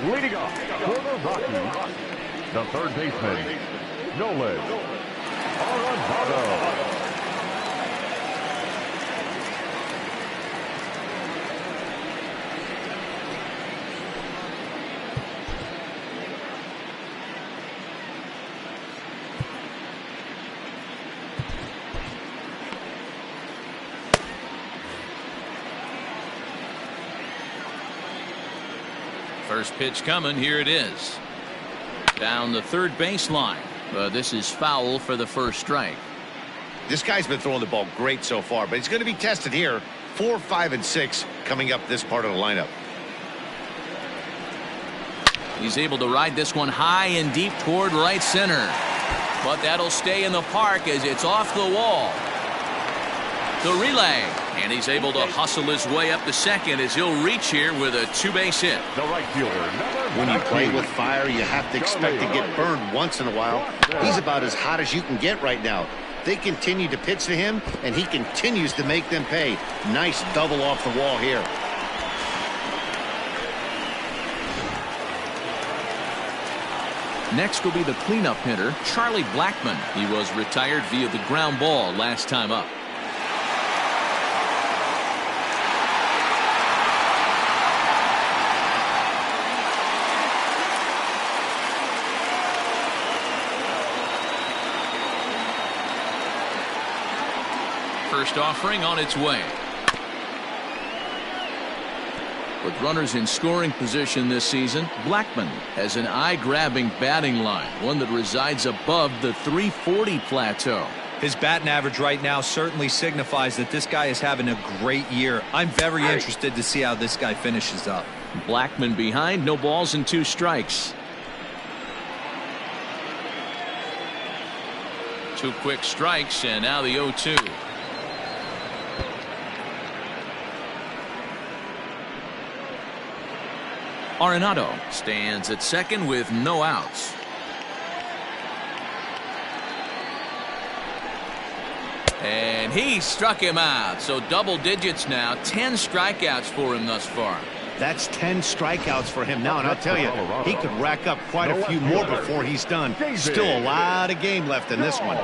Leading off for the Rockies, the third baseman, Nolan Arenado. First pitch coming. Here it is. Down the third baseline. But this is foul for the first strike. This guy's been throwing the ball great so far, but he's going to be tested here. 4, 5, and 6 coming up this part of the lineup. He's able to ride this one high and deep toward right center. But that'll stay in the park as it's off the wall. The relay. And he's able to hustle his way up to second as he'll reach here with a 2-base hit. The right fielder, when you play with fire, you have to expect to get burned once in a while. He's about as hot as you can get right now. They continue to pitch to him, and he continues to make them pay. Nice double off the wall here. Next will be the cleanup hitter, Charlie Blackmon. He was retired via the ground ball last time up. First offering on its way. With runners in scoring position this season, Blackmon has an eye-grabbing batting line, one that resides above the 340 plateau. His batting average right now certainly signifies that this guy is having a great year. I'm very interested to see how this guy finishes up. Blackmon behind, no balls and 2 strikes. 2 quick strikes, and now the 0-2. Arenado stands at second with no outs. And he struck him out. So double digits now. 10 strikeouts for him thus far. That's 10 strikeouts for him now, and I'll tell you, he could rack up quite a few more before he's done. Still a lot of game left in this one.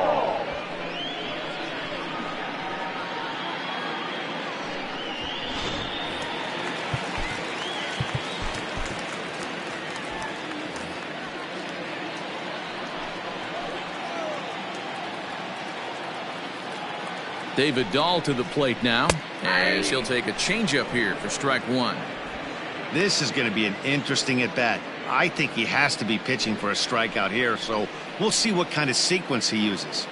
David Dahl to the plate now, as he'll take a changeup here for strike 1. This is going to be an interesting at-bat. I think he has to be pitching for a strikeout here, so we'll see what kind of sequence he uses.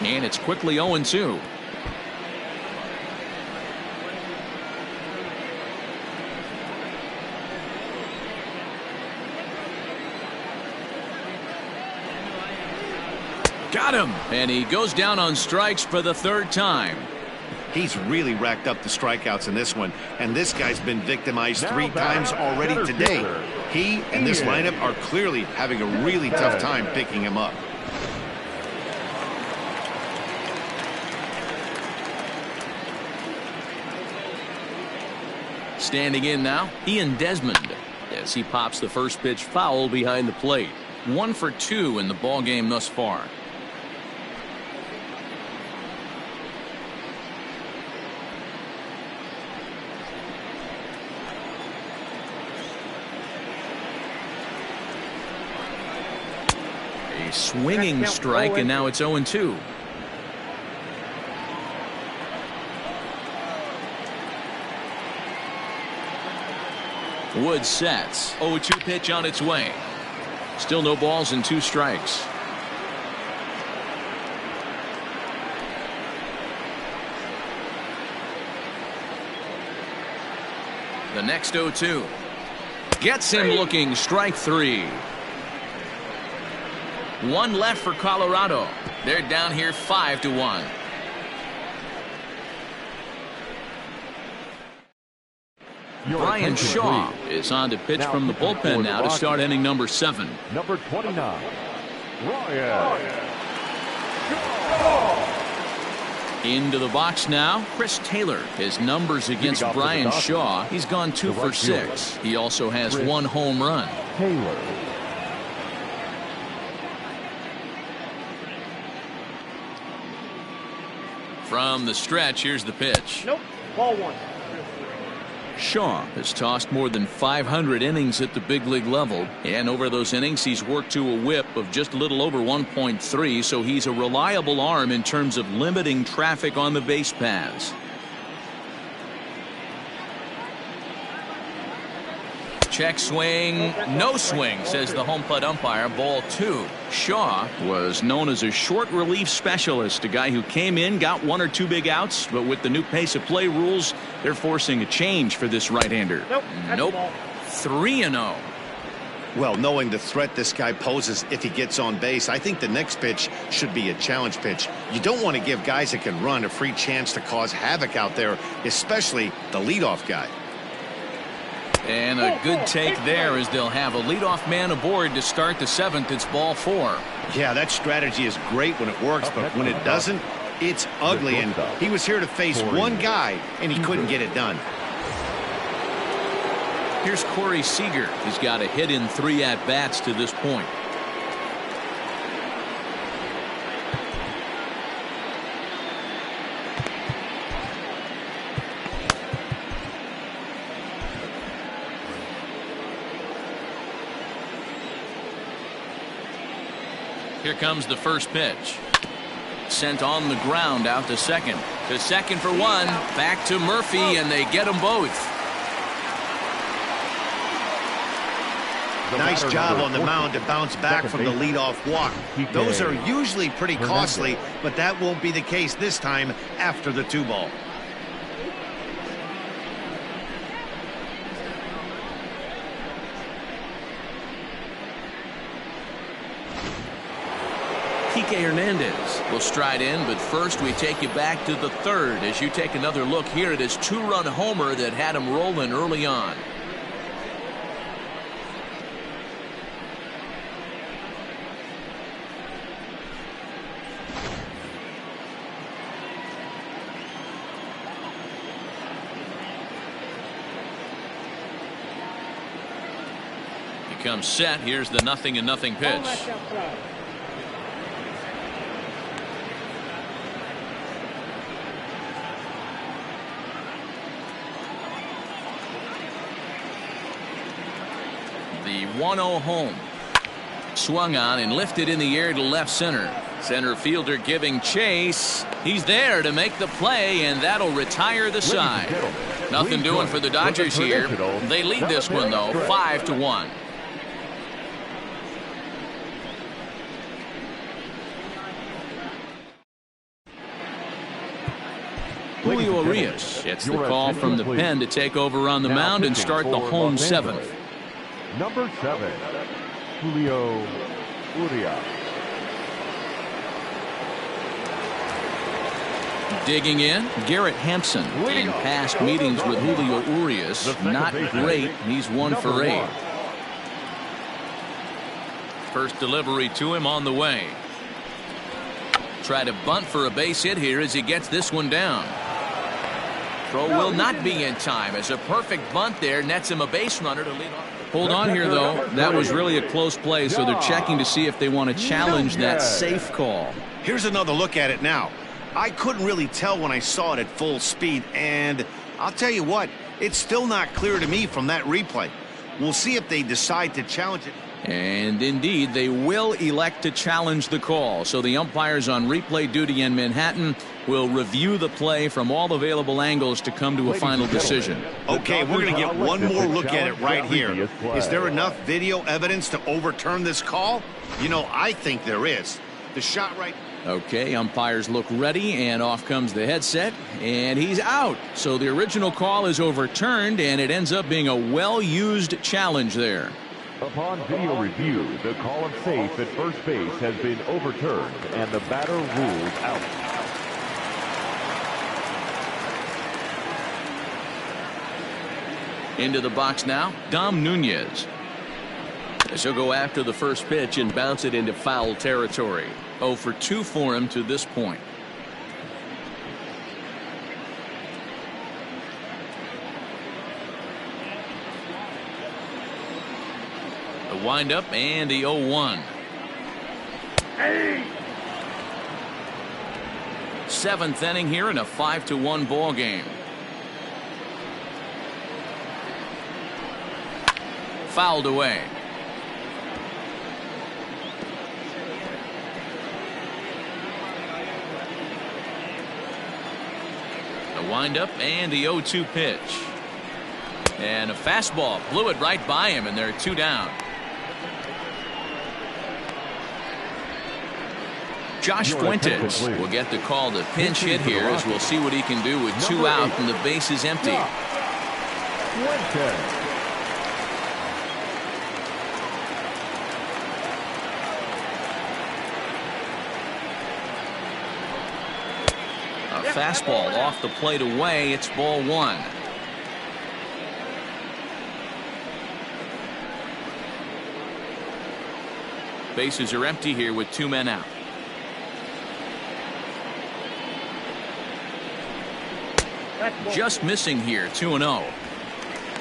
And it's quickly 0-2. Got him, and he goes down on strikes for the 3rd time. He's really racked up the strikeouts in this one, and this guy's been victimized 3 times already today. He and this lineup are clearly having a really tough time picking him up. Standing in now, Ian Desmond, as he pops the first pitch foul behind the plate. 1 for 2 in the ball game thus far. swinging strike, and now it's 0-2. Wood sets. 0-2 pitch on its way. Still no balls and 2 strikes. The next 0-2 gets him looking. Strike 3. 1 left for Colorado. They're down here 5-1. Brian Shaw is on to pitch from the bullpen now to start inning number 7. Number 29, Brian. Into the box now, Chris Taylor. His numbers against Brian Shaw, he's gone 2 for 6. He also has 1 home run. Taylor. From the stretch, here's the pitch. Nope. Ball 1. Shaw has tossed more than 500 innings at the big league level, and over those innings he's worked to a whip of just a little over 1.3, so he's a reliable arm in terms of limiting traffic on the base paths. Check swing, no swing, says the home plate umpire. Ball 2. Shaw was known as a short relief specialist, a guy who came in, got 1 or 2 big outs, but with the new pace of play rules, they're forcing a change for this right-hander. Nope. 3-0. Well, knowing the threat this guy poses if he gets on base, I think the next pitch should be a challenge pitch. You don't want to give guys that can run a free chance to cause havoc out there, especially the leadoff guy. And a good take there as they'll have a leadoff man aboard to start the 7th. It's ball 4. Yeah, that strategy is great when it works, but when it doesn't, it's ugly. And he was here to face one guy, and he couldn't get it done. Here's Corey Seager. He's got a hit in 3 at-bats to this point. Here comes the first pitch. Sent on the ground out to second. To second for 1. Back to Murphy, and they get them both. Nice job on the mound to bounce back from the leadoff walk. Those are usually pretty costly, but that won't be the case this time after the 2-ball. Kike Hernandez will stride in, but first we take you back to the 3rd as you take another look here at his 2-run homer that had him rolling early on. He comes set. Here's the 0-0 pitch. The 1-0 home. Swung on and lifted in the air to left center. Center fielder giving chase. He's there to make the play, and that'll retire the side. Nothing doing for the Dodgers here. They lead this one, though, 5-1. Julio Urias gets the call from the pen to take over on the mound and start the home 7th. Number 7, Julio Urias. Digging in, Garrett Hampson. In past meetings with Julio Urias, not great. He's 1 for 8. First delivery to him on the way. Try to bunt for a base hit here as he gets this one down. Throw will not be in time as a perfect bunt there nets him a base runner to lead off. Hold on here, though. That was really a close play, so they're checking to see if they want to challenge that safe call. Here's another look at it now. I couldn't really tell when I saw it at full speed, and I'll tell you what, it's still not clear to me from that replay. We'll see if they decide to challenge it. And indeed, they will elect to challenge the call. So the umpires on replay duty in Manhattan will review the play from all available angles to come to a final decision. Okay, we're going to get one more look at it right here. Is there enough video evidence to overturn this call? You know, I think there is. The shot right... Okay, umpires look ready, and off comes the headset, and he's out. So the original call is overturned, and it ends up being a well-used challenge there. Upon video review, the call of safe at first base has been overturned, and the batter ruled out. Into the box now, Dom Nunez. As he'll go after the first pitch and bounce it into foul territory. 0 for 2 for him to this point. The windup and the 0-1. Hey! 7th inning here in a 5-1 ball game. Fouled away. The windup and the 0-2 pitch. And a fastball blew it right by him, and they're 2 down. Josh Fuentes will get the call to pinch hit here, as we'll see what he can do with 2 out and the base is empty. A fastball off the plate away. It's ball 1. Bases are empty here with 2 men out. Just missing here, 2-0.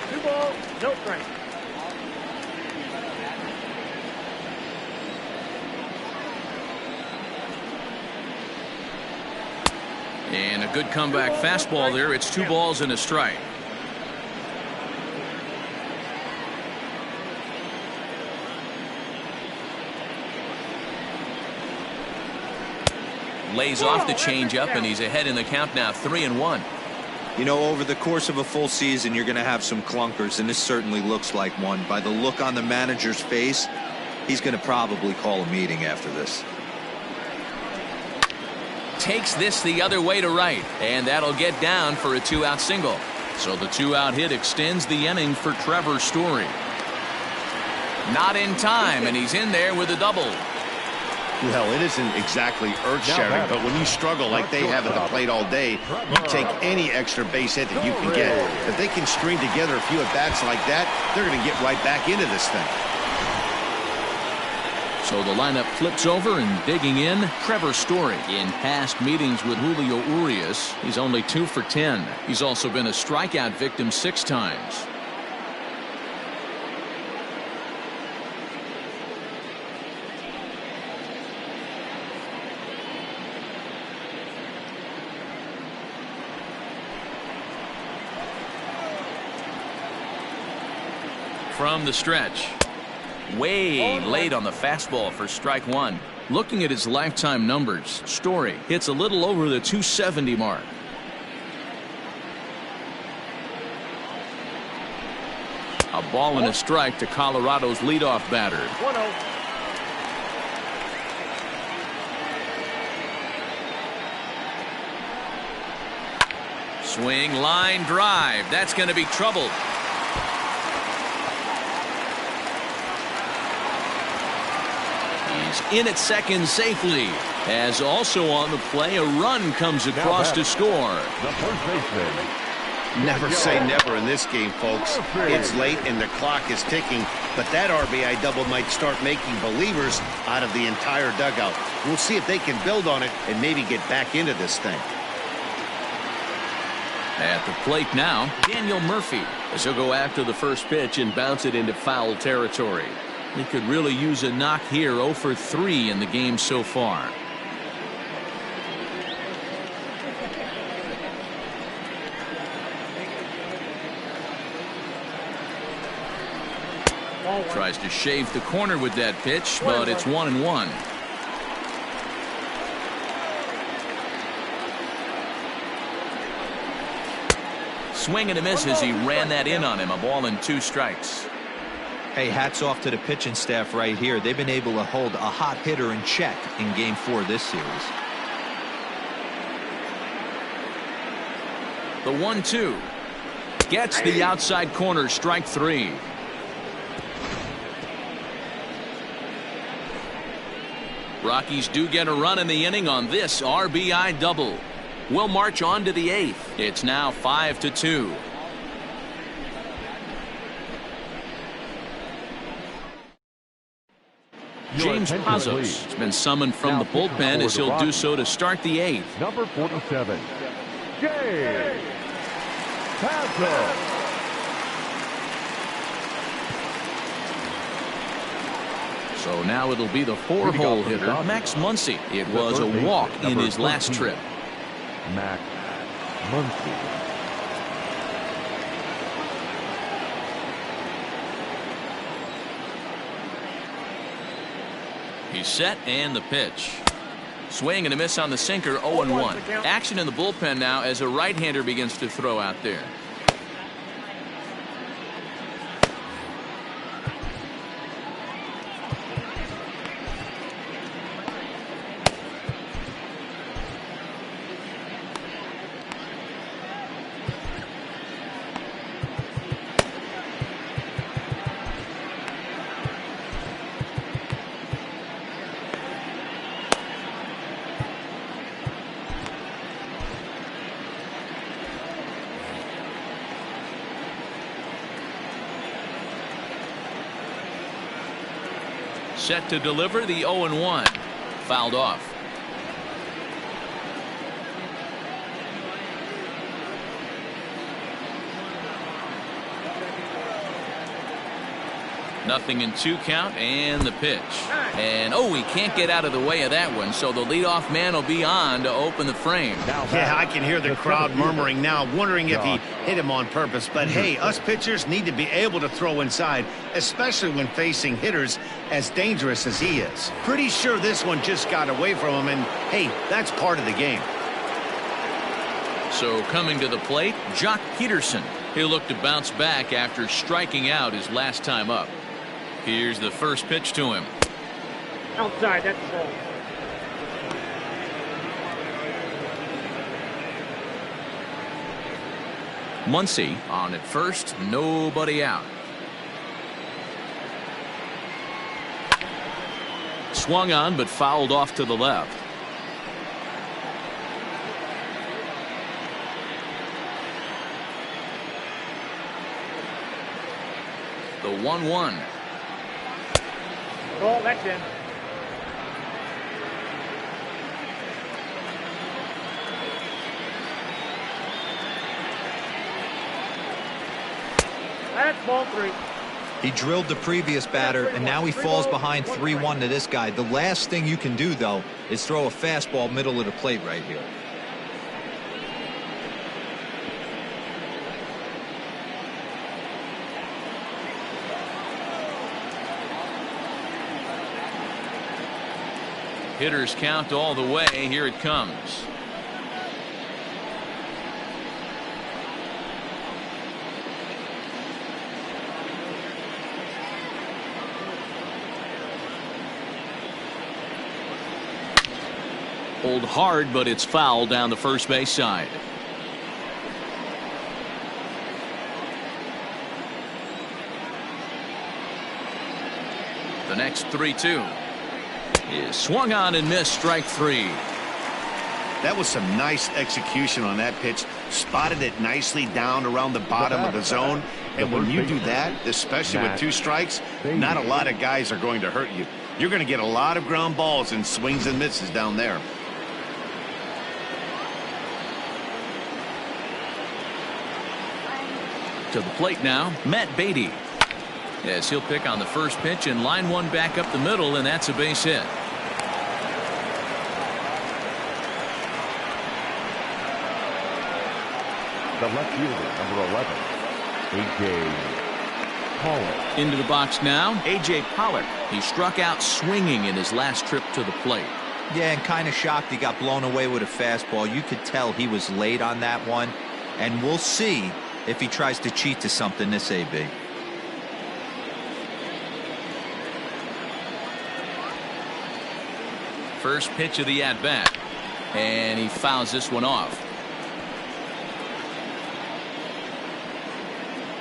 2 balls, no strike. And a good comeback fastball there. It's 2 balls and a strike. Lays off the changeup, and he's ahead in the count now, 3-1. You know, over the course of a full season, you're going to have some clunkers, and this certainly looks like one. By the look on the manager's face, he's going to probably call a meeting after this. Takes this the other way to right, and that'll get down for a 2-out single. So the 2-out hit extends the inning for Trevor Story. Not in time, and he's in there with a double. Well, it isn't exactly earth-shattering, but when you struggle like they have at the plate all day, you take any extra base hit that you can get. If they can string together a few at-bats like that, they're going to get right back into this thing. So the lineup flips over, and digging in, Trevor Story. In past meetings with Julio Urias, he's only 2 for 10. He's also been a strikeout victim 6 times. From the stretch. Way late on the fastball for strike 1. Looking at his lifetime numbers, Story hits a little over the 270 mark. A ball and a strike to Colorado's leadoff batter. 1-0. Swing, line drive. That's going to be trouble. He's in at second safely, as also on the play a run comes across to score. The first baseman. Never say never in this game, folks. It's late and the clock is ticking, but that RBI double might start making believers out of the entire dugout. We'll see if they can build on it and maybe get back into this thing. At the plate now, Daniel Murphy, as he'll go after the first pitch and bounce it into foul territory. He could really use a knock here. 0 for 3 in the game so far. Tries to shave the corner with that pitch, but it's 1-1. Swing and a miss as he ran that in on him. A ball and 2 strikes. Hey, hats off to the pitching staff right here. They've been able to hold a hot hitter in check in Game 4 of this series. The 1-2. Gets the outside corner, strike 3. Rockies do get a run in the inning on this RBI double. We'll march on to the 8th. It's now 5-2. James Pazos has been summoned from the bullpen as he'll do so to start the 8th. Number 47, James Pazos. So now it'll be the 4-hole hitter, Max Muncy. It was a walk in his last trip. Max Muncy. He's set and the pitch. Swing and a miss on the sinker, 0-1. Action in the bullpen now as a right-hander begins to throw out there. Set to deliver the 0-1. Fouled off. Nothing in 2 count and the pitch. And oh, he can't get out of the way of that one, so the leadoff man will be on to open the frame. Yeah, I can hear the crowd murmuring now, wondering if he hit him on purpose. But hey, us pitchers need to be able to throw inside, especially when facing hitters as dangerous as he is. Pretty sure this one just got away from him, and hey, that's part of the game. So coming to the plate, Jock Peterson. He'll look to bounce back after striking out his last time up. Here's the first pitch to him. Outside, that's the ball. Muncy on at first, nobody out. Swung on but fouled off to the left. The 1-1. Oh, that's in. That's ball 3. He drilled the previous batter, and now he falls behind 3-1 to this guy. The last thing you can do, though, is throw a fastball middle of the plate right here. Hitters count all the way. Here it comes. Hold hard, but it's foul down the first base side. The next 3-2 is swung on and missed, strike 3. That was some nice execution on that pitch. Spotted it nicely down around the bottom of the zone. And when you do that, especially with 2 strikes, not a lot of guys are going to hurt you. You're going to get a lot of ground balls and swings and misses down there. To the plate now, Matt Beatty. Yes, he'll pick on the first pitch and line one back up the middle, and that's a base hit. The left fielder, number 11, A.J. Pollard. Into the box now, A.J. Pollard. He struck out swinging in his last trip to the plate. Yeah, and kind of shocked he got blown away with a fastball. You could tell he was late on that one. And we'll see if he tries to cheat to something this AB. First pitch of the at-bat. And he fouls this one off.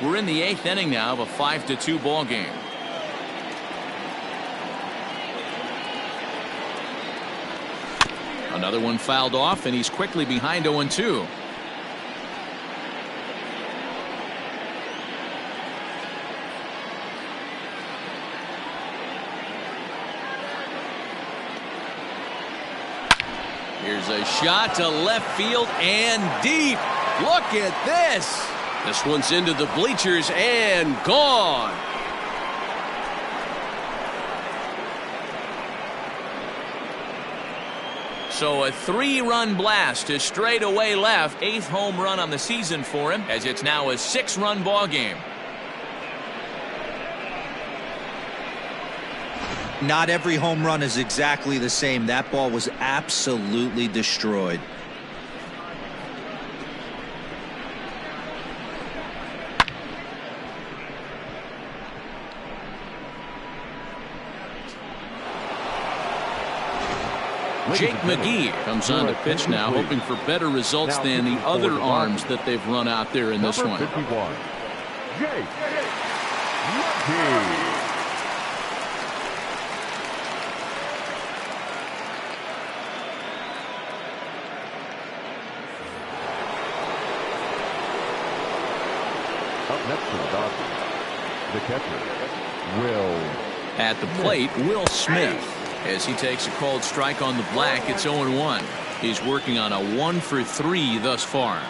We're in the 8th inning now of a 5-2 ball game. Another one fouled off, and he's quickly behind 0-2. Here's a shot to left field and deep. Look at this. This one's into the bleachers and gone. So a 3-run blast to straightaway left. 8th home run on the season for him, as it's now a 6-run ball game. Not every home run is exactly the same. That ball was absolutely destroyed. Jake McGee comes on to pitch now, hoping for better results than the other arms that they've run out there in this one. 51, Jake McGee. Up next to the Dodgers, the catcher, Will. At the plate, Will Smith. As he takes a called strike on the black, it's 0-1. He's working on a 1-for-3 thus far.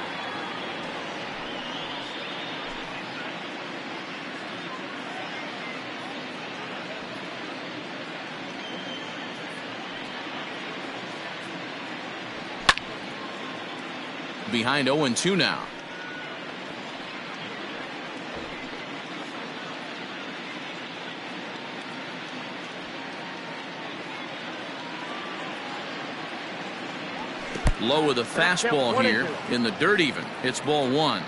Behind 0-2 now. Low with a fastball here in the dirt even. It's ball 1.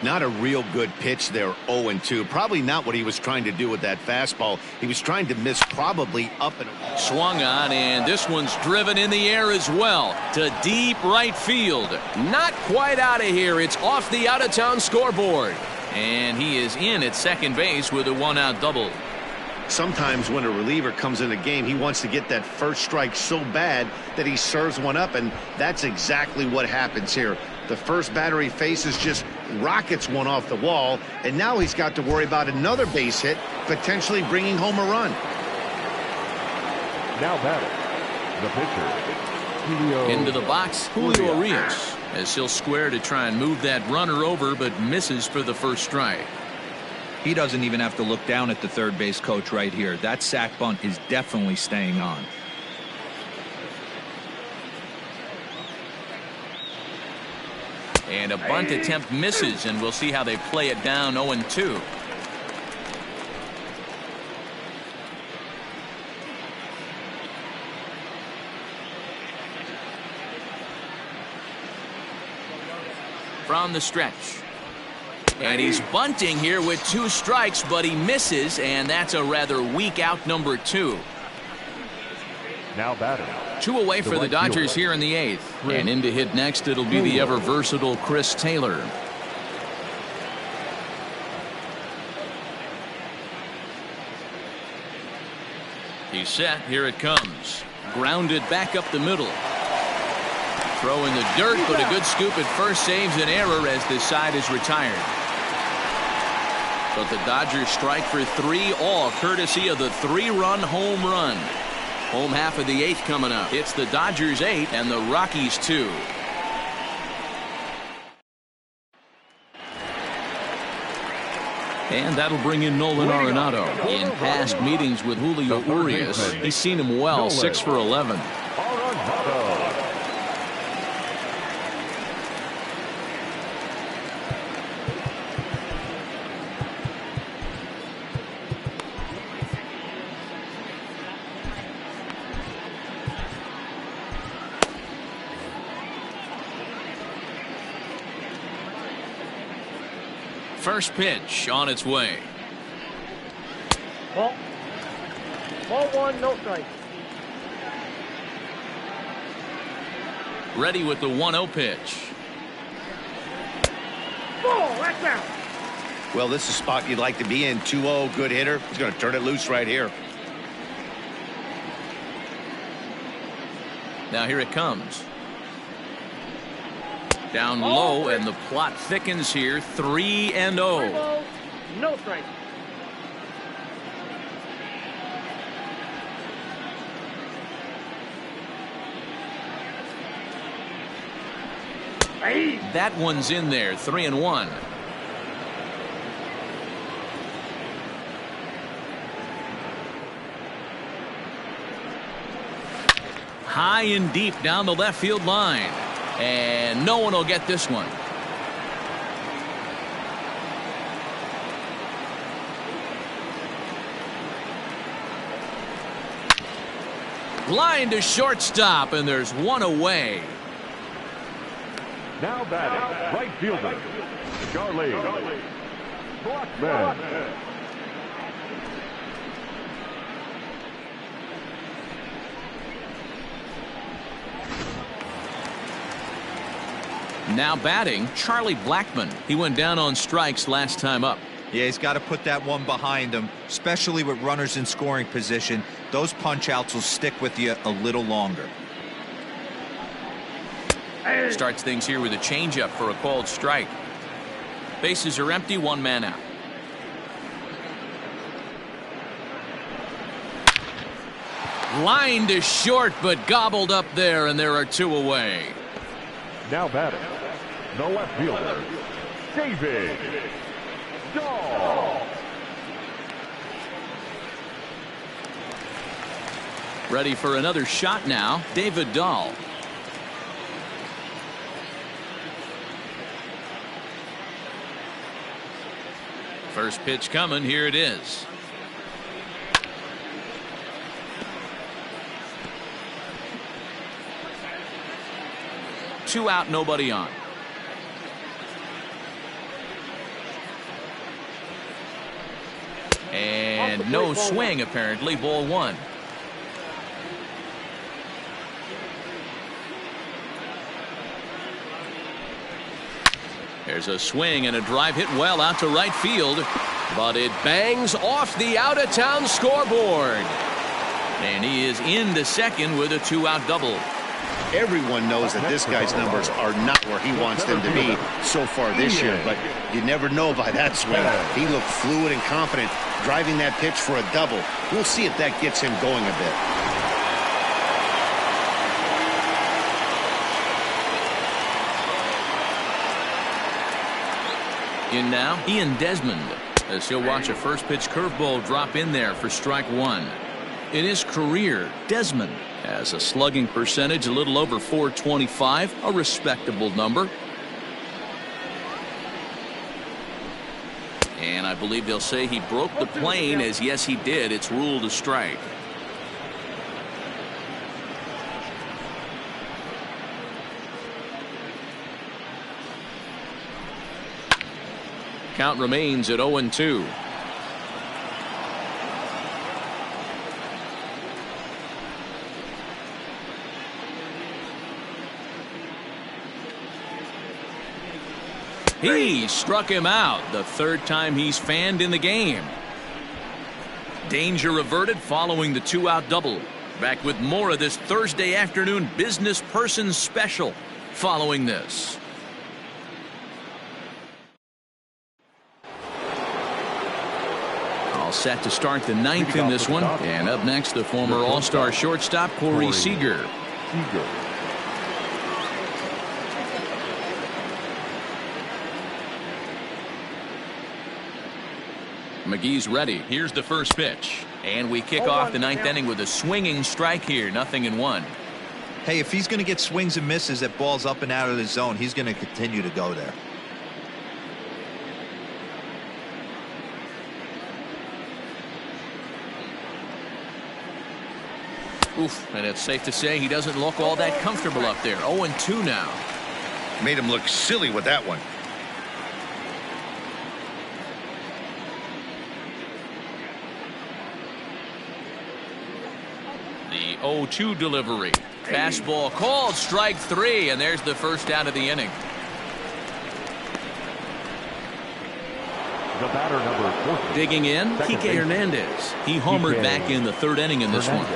Not a real good pitch there, 0-2. Probably not what he was trying to do with that fastball. He was trying to miss probably up and swung on, and this one's driven in the air as well to deep right field. Not quite out of here. It's off the out-of-town scoreboard. And he is in at second base with a 1-out double. Sometimes when a reliever comes in a game, he wants to get that first strike so bad that he serves one up, and that's exactly what happens here. The first batter he faces just rockets one off the wall, and now he's got to worry about another base hit, potentially bringing home a run. Now batting, the pitcher, Julio. Into the box, Julio Urias, as he'll square to try and move that runner over, but misses for the first strike. He doesn't even have to look down at the third base coach right here. That sac bunt is definitely staying on. And a bunt attempt misses, and we'll see how they play it down 0-2. From the stretch. And he's bunting here with 2 strikes, but he misses, and that's a rather weak out number 2. Now batting. 2 away for the Dodgers here in the 8th. And in to hit next, it'll be the ever versatile Chris Taylor. He's set. Here it comes. Grounded back up the middle. Throw in the dirt, but a good scoop at first saves an error as this side is retired. But the Dodgers strike for 3, all courtesy of the 3-run home run. Home half of the 8th coming up. It's the Dodgers 8 and the Rockies 2. And that'll bring in Nolan Arenado. In past meetings with Julio Urias, he's seen him well, 6 for 11. First pitch on its way. Ball. Ball one, no strike. Ready with the 1-0 pitch. Ball, that's out. Well, this is a spot you'd like to be in. 2-0, good hitter. He's going to turn it loose right here. Now here it comes. Down low, and the plot thickens here. 3-0. Ball, no strike. That one's in there. 3-1. High and deep down the left field line, and no one will get this one. Line to shortstop, and there's one away. Now batting, right fielder, Charlie Blackman. Now batting, Charlie Blackman. He went down on strikes last time up. Yeah, he's got to put that one behind him, especially with runners in scoring position. Those punch outs will stick with you a little longer. Starts things here with a changeup for a called strike. Bases are empty, one man out. Line to short, but gobbled up there, and there are two away. Now batting, the left fielder, David Dahl. Ready for another shot now, David Dahl. First pitch coming, here it is. Two out, nobody on. And no swing, apparently. Ball one. There's a swing and a drive hit well out to right field, but it bangs off the out-of-town scoreboard. And he is into second with a two-out double. Everyone knows that this guy's numbers are not where he wants them to be so far this year, but you never know by that swing. He looked fluid and confident, driving that pitch for a double. We'll see if that gets him going a bit. In now, Ian Desmond, as he'll watch a first pitch curveball drop in there for strike one. In his career, Desmond has a slugging percentage a little over .425, a respectable number. And I believe they'll say he broke the plane, as yes he did. It's ruled a strike. Count remains at 0-2. He struck him out, the third time he's fanned in the game. Danger averted following the two-out double. Back with more of this Thursday afternoon business person special following this. All set to start the ninth in this one. And up next, the former All-Star shortstop, Corey Seager. McGee's ready. Here's the first pitch. And we kick off the ninth inning with a swinging strike here. 0-1. Hey, if he's going to get swings and misses at balls up and out of the zone, he's going to continue to go there. Oof, and it's safe to say he doesn't look all that comfortable up there. 0-2 now. Made him look silly with that one. 0-2 delivery. Fastball called, strike 3, and there's the first out of the inning. The batter, number 14. Digging in, Kike Hernandez. He homered back in the third inning in this one.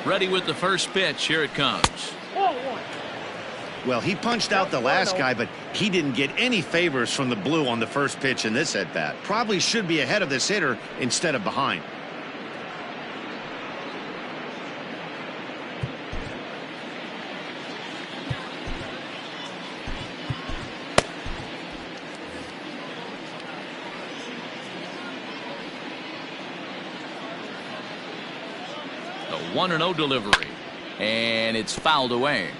Ready with the first pitch. Here it comes. Well, he punched out the last guy, but he didn't get any favors from the blue on the first pitch in this at-bat. Probably should be ahead of this hitter instead of behind. The 1-0 delivery, and it's fouled away.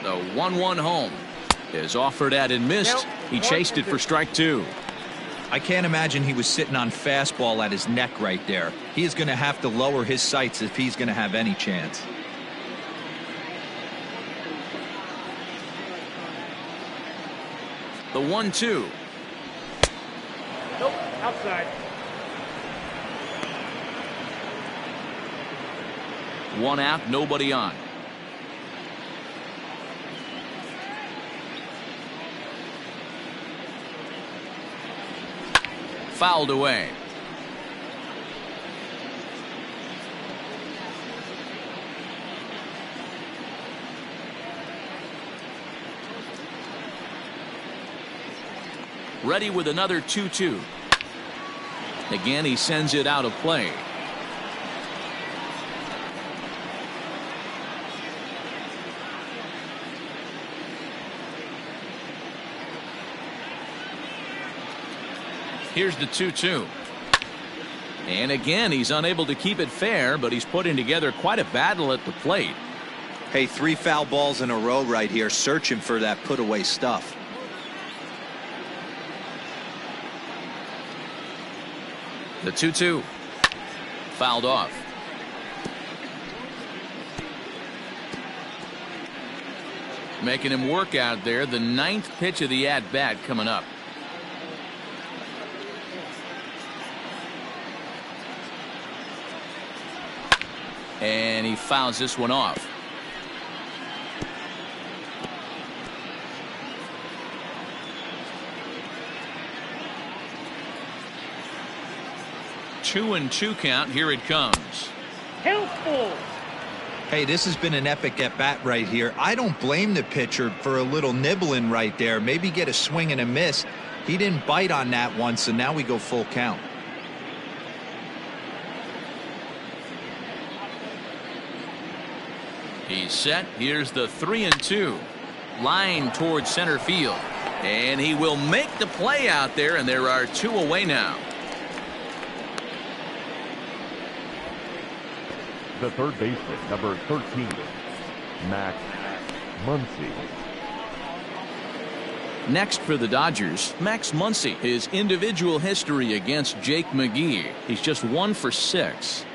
The 1-1 home is offered at and missed. He chased it for strike 2. I can't imagine he was sitting on fastball at his neck right there. He is going to have to lower his sights if he's going to have any chance. The 1-2. Nope, outside. 1 out, nobody on. Fouled away. Ready with another 2-2. Again, he sends it out of play. Here's the 2-2. And again, he's unable to keep it fair, but he's putting together quite a battle at the plate. Hey, 3 foul balls in a row right here, searching for that put away stuff. The 2-2. Fouled off. Making him work out there. The 9th pitch of the at-bat coming up. And he fouls this one off. Two and 2 count. Here it comes. Helpful. Hey, this has been an epic at bat right here. I don't blame the pitcher for a little nibbling right there. Maybe get a swing and a miss. He didn't bite on that one, so now we go full count. He's set. Here's the 3-2. Line towards center field. And he will make the play out there, and there are 2 away now. The third baseman, number 13, Max Muncy. Next for the Dodgers, Max Muncy. His individual history against Jake McGee. He's just 1 for 6.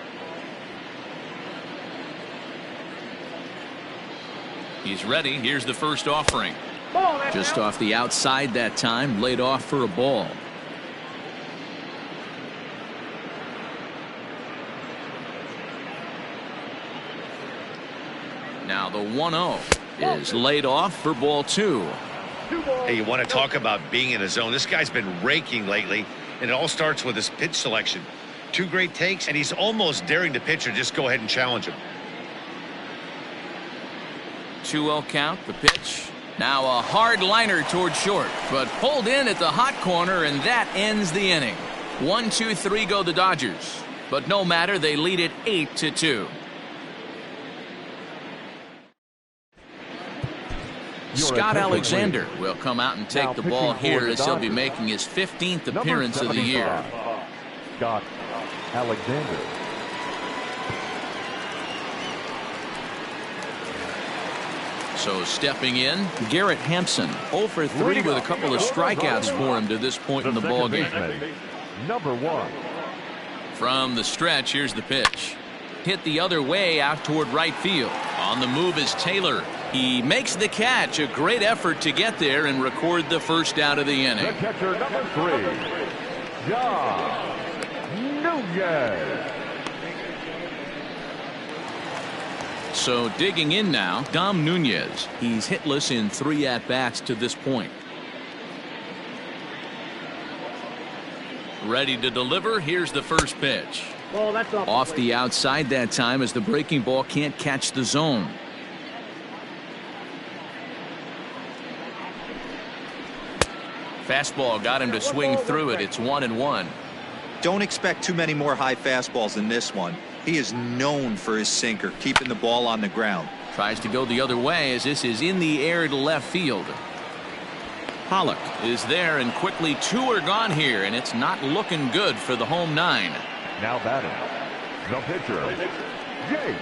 He's ready. Here's the first offering. Just off the outside that time, laid off for a ball. Now the 1-0 is laid off for ball 2. Hey, you want to talk about being in a zone? This guy's been raking lately, and it all starts with his pitch selection. 2 great takes, and he's almost daring the pitcher just go ahead and challenge him. 2-0 count, the pitch. Now a hard liner toward short, but pulled in at the hot corner, and that ends the inning. 1, 2, 3 go the Dodgers. But no matter, they lead it 8-2. Scott Alexander will come out and take the ball here as he'll be making his 15th appearance of the year. Scott Alexander. So stepping in, Garrett Hampson, 0 for 3 with a couple of strikeouts for him to this point in the ball game. Number 1. From the stretch, here's the pitch. Hit the other way out toward right field. On the move is Taylor. He makes the catch. A great effort to get there and record the first out of the inning. The catcher, number 3, John Nunez. So digging in now, Dom Nunez. He's hitless in 3 at-bats to this point. Ready to deliver. Here's the first pitch. Well, that's Off the outside that time as the breaking ball can't catch the zone. Fastball got him to swing through it. It's 1-1. Don't expect too many more high fastballs in this one. He is known for his sinker, keeping the ball on the ground. Tries to go the other way as this is in the air to left field. Pollock is there, and quickly 2 are gone here, and it's not looking good for the home 9. Now batting, the pitcher, Jake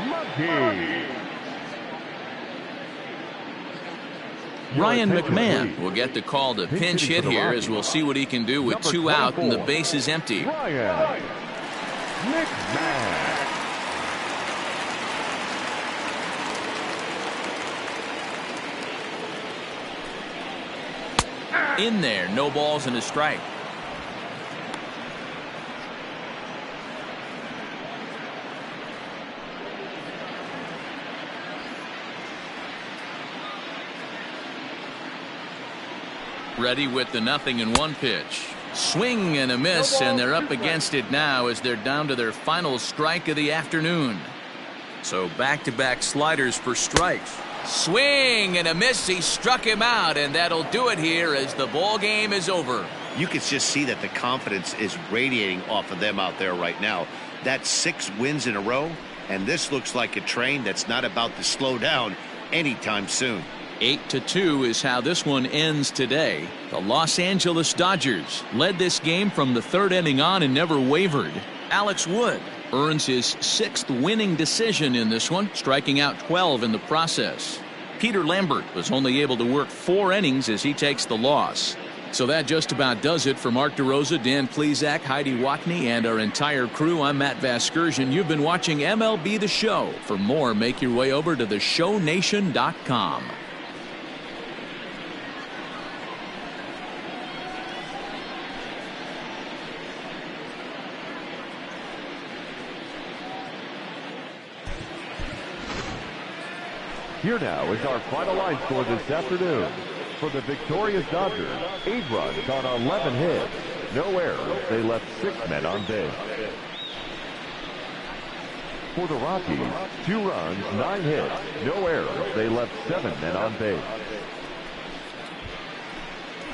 Monkey. Ryan McMahon will get the call to pinch hit here, as we'll see what he can do with 2 out and the base is empty. Ryan McMahon. In there, no balls and a strike. Ready with the 0-1 pitch. Swing and a miss, and they're up against it now as they're down to their final strike of the afternoon. So back-to-back sliders for strikes. Swing and a miss. He struck him out, and that'll do it here as the ball game is over. You can just see that the confidence is radiating off of them out there right now. That's 6 wins in a row, and this looks like a train that's not about to slow down anytime soon. 8-2 is how this one ends today. The Los Angeles Dodgers led this game from the 3rd inning on and never wavered. Alex Wood earns his 6th winning decision in this one, striking out 12 in the process. Peter Lambert was only able to work 4 innings as he takes the loss. So that just about does it for Mark DeRosa, Dan Plesac, Heidi Watney, and our entire crew. I'm Matt Vasgersian. You've been watching MLB The Show. For more, make your way over to theshownation.com. Here now is our final line score this afternoon. For the victorious Dodgers, 8 runs on 11 hits. No errors. They left 6 men on base. For the Rockies, 2 runs, 9 hits. No errors. They left 7 men on base.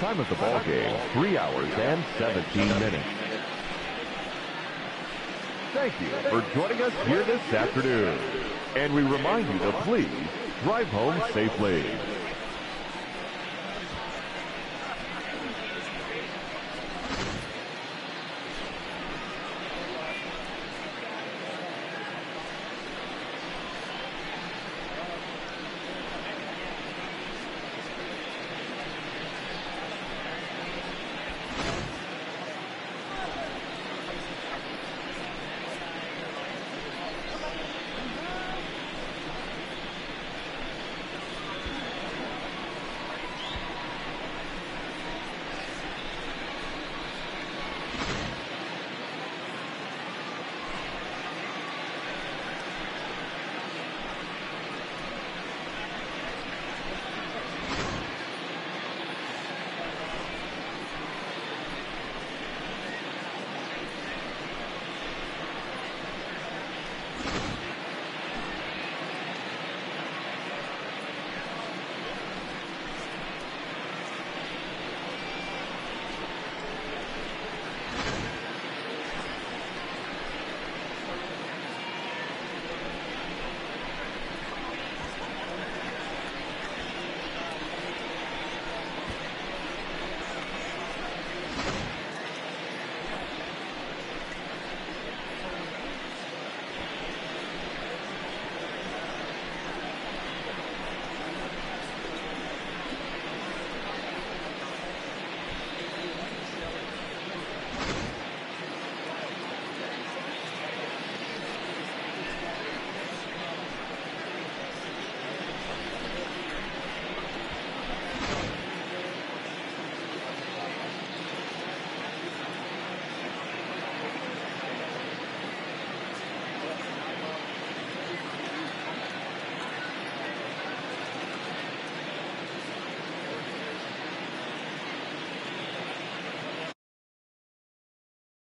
Time of the ball game, 3 hours and 17 minutes. Thank you for joining us here this afternoon. And we remind you to please drive home safely.